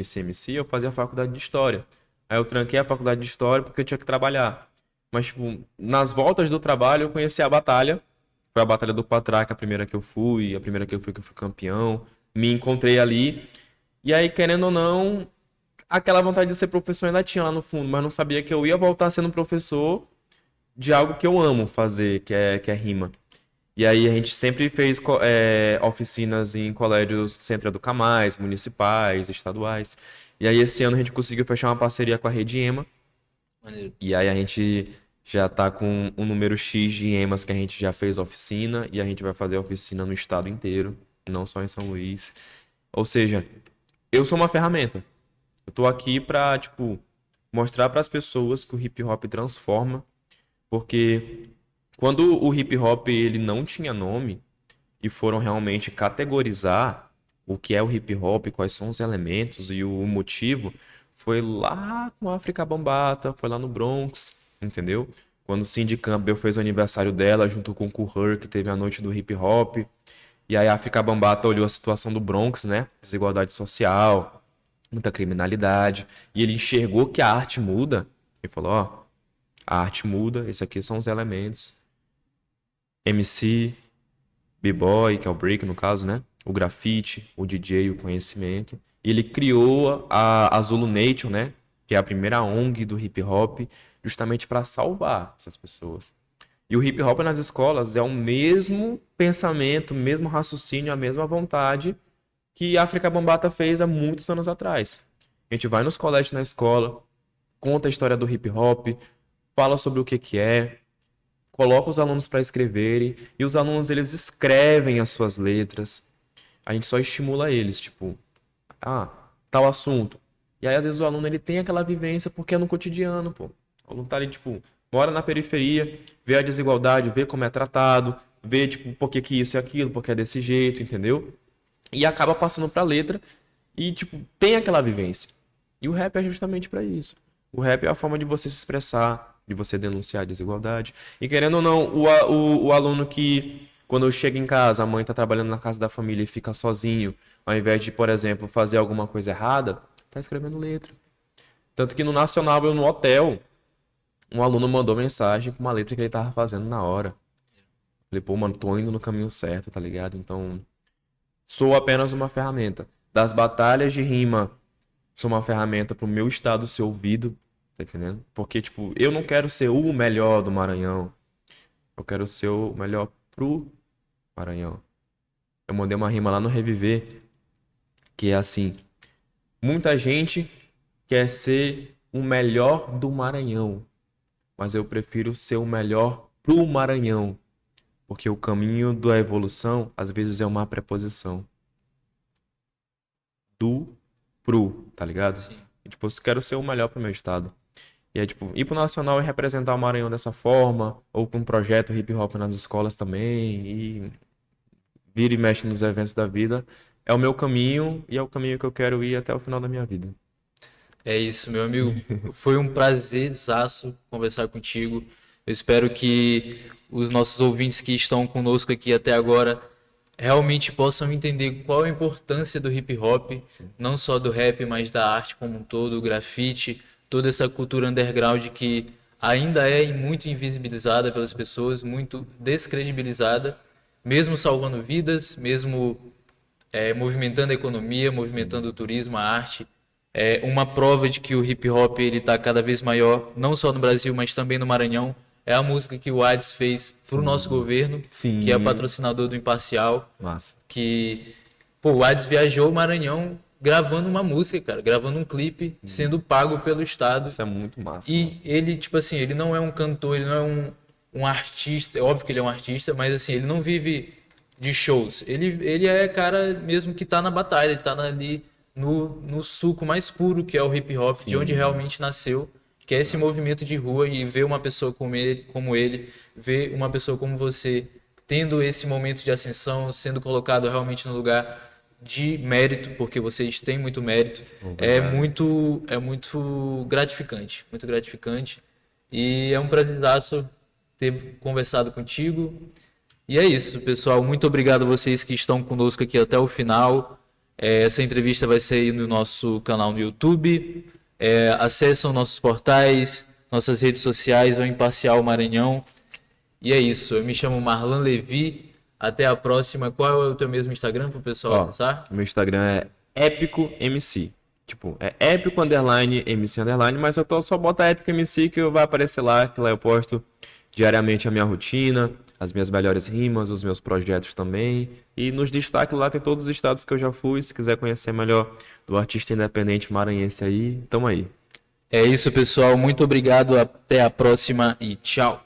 eu fazia a faculdade de História. Aí eu tranquei a faculdade de História porque eu tinha que trabalhar. Mas, tipo, nas voltas do trabalho eu conheci a batalha. Foi a Batalha do Quatraca, a primeira que eu fui, a primeira que eu fui campeão. Me encontrei ali. E aí, querendo ou não, aquela vontade de ser professor ainda tinha lá no fundo, mas não sabia que eu ia voltar sendo professor de algo que eu amo fazer, que é rima. E aí a gente sempre fez oficinas em colégios Centro Educa Mais, municipais, estaduais. E aí esse ano a gente conseguiu fechar uma parceria com a Rede Ema. Maneiro. E aí a gente já tá com um número X de EMAs que a gente já fez oficina. E a gente vai fazer oficina no estado inteiro, não só em São Luís. Ou seja, eu sou uma ferramenta. Eu tô aqui pra, tipo, mostrar para as pessoas que o hip hop transforma. Porque quando o hip hop ele não tinha nome e foram realmente categorizar o que é o hip hop, quais são os elementos e o motivo, foi lá com a África Bambata, foi lá no Bronx, entendeu? Quando Cindy Campbell fez o aniversário dela, junto com o Kool que teve a noite do hip hop, e aí a África Bambata olhou a situação do Bronx, né? Desigualdade social, muita criminalidade, e ele enxergou que a arte muda, e falou: ó, a arte muda, esses aqui são os elementos. MC, B-boy, que é o break no caso, né? O grafite, o DJ, o conhecimento. E ele criou a Zulu Nation, né? Que é a primeira ONG do hip hop, justamente para salvar essas pessoas. E o hip hop nas escolas é o mesmo pensamento, o mesmo raciocínio, a mesma vontade que a África Bambata fez há muitos anos atrás. A gente vai nos colégios na escola, conta a história do hip hop, fala sobre o que que é, coloca os alunos para escreverem e os alunos eles escrevem as suas letras. A gente só estimula eles, tipo, tal assunto. E aí, às vezes, o aluno ele tem aquela vivência porque é no cotidiano, pô. O aluno tá ali, tipo, mora na periferia, vê a desigualdade, vê como é tratado, vê, tipo, por que que isso e aquilo, porque é desse jeito, entendeu? E acaba passando pra letra e, tipo, tem aquela vivência. E o rap é justamente pra isso. O rap é a forma de você se expressar, de você denunciar a desigualdade. E querendo ou não, o aluno que, quando chega em casa, a mãe tá trabalhando na casa da família e fica sozinho, ao invés de, por exemplo, fazer alguma coisa errada, tá escrevendo letra. Tanto que no Nacional, eu no hotel, um aluno mandou mensagem com uma letra que ele tava fazendo na hora. Falei, pô, mano, tô indo no caminho certo, tá ligado? Então, sou apenas uma ferramenta. Das batalhas de rima, sou uma ferramenta pro meu estado ser ouvido, tá entendendo? Porque, tipo, eu não quero ser o melhor do Maranhão. Eu quero ser o melhor pro Maranhão. Eu mandei uma rima lá no Reviver, que é assim: muita gente quer ser o melhor do Maranhão, mas eu prefiro ser o melhor pro Maranhão, porque o caminho da evolução às vezes é uma preposição do pro, tá ligado? Sim. E, tipo, eu quero ser o melhor pro meu estado. E é tipo, ir pro Nacional e representar o Maranhão dessa forma, ou com um projeto hip hop nas escolas também, e vira e mexe nos eventos da vida, é o meu caminho e é o caminho que eu quero ir até o final da minha vida. É isso, meu amigo. Foi um prazerzaço conversar contigo. Eu espero que os nossos ouvintes que estão conosco aqui até agora realmente possam entender qual a importância do hip hop, não só do rap, mas da arte como um todo, o grafite, toda essa cultura underground que ainda é muito invisibilizada pelas pessoas, muito descredibilizada, mesmo salvando vidas, mesmo movimentando a economia, movimentando o turismo, a arte. É uma prova de que o hip hop ele está cada vez maior, não só no Brasil, mas também no Maranhão. É a música que o Ades fez para o nosso governo, que é Sim, patrocinador do Imparcial, massa. que pô, o Ades viajou o Maranhão gravando uma música, cara, gravando um clipe, sendo pago pelo Estado. Isso é muito massa, mano. E ele, tipo assim, ele não é um cantor, ele não é um artista, é óbvio que ele é um artista, mas assim, ele não vive de shows. Ele é cara mesmo que tá na batalha, ele tá ali no suco mais puro que é o hip hop, de onde Sim, realmente nasceu, que é esse movimento de rua e ver uma pessoa como ele, ver uma pessoa como você tendo esse momento de ascensão, sendo colocado realmente no lugar de mérito, porque vocês têm muito mérito, obrigado. é muito gratificante, muito gratificante. E é um prazerzaço ter conversado contigo. E é isso, pessoal. Muito obrigado a vocês que estão conosco aqui até o final. Essa entrevista vai sair no nosso canal no YouTube. Acessam nossos portais, nossas redes sociais, o Imparcial Maranhão. E é isso. Eu me chamo Marlan Levi. Até a próxima. Qual é o teu mesmo Instagram para o pessoal Ó, acessar? meu Instagram é Épico MC. Tipo, é épico underline MC underline, mas eu só bota épico MC que vai aparecer lá, que lá eu posto diariamente a minha rotina, as minhas melhores rimas, os meus projetos também. E nos destaques lá tem todos os estados que eu já fui. Se quiser conhecer melhor do artista independente maranhense aí, tamo aí. É isso, pessoal. Muito obrigado. Até a próxima e tchau.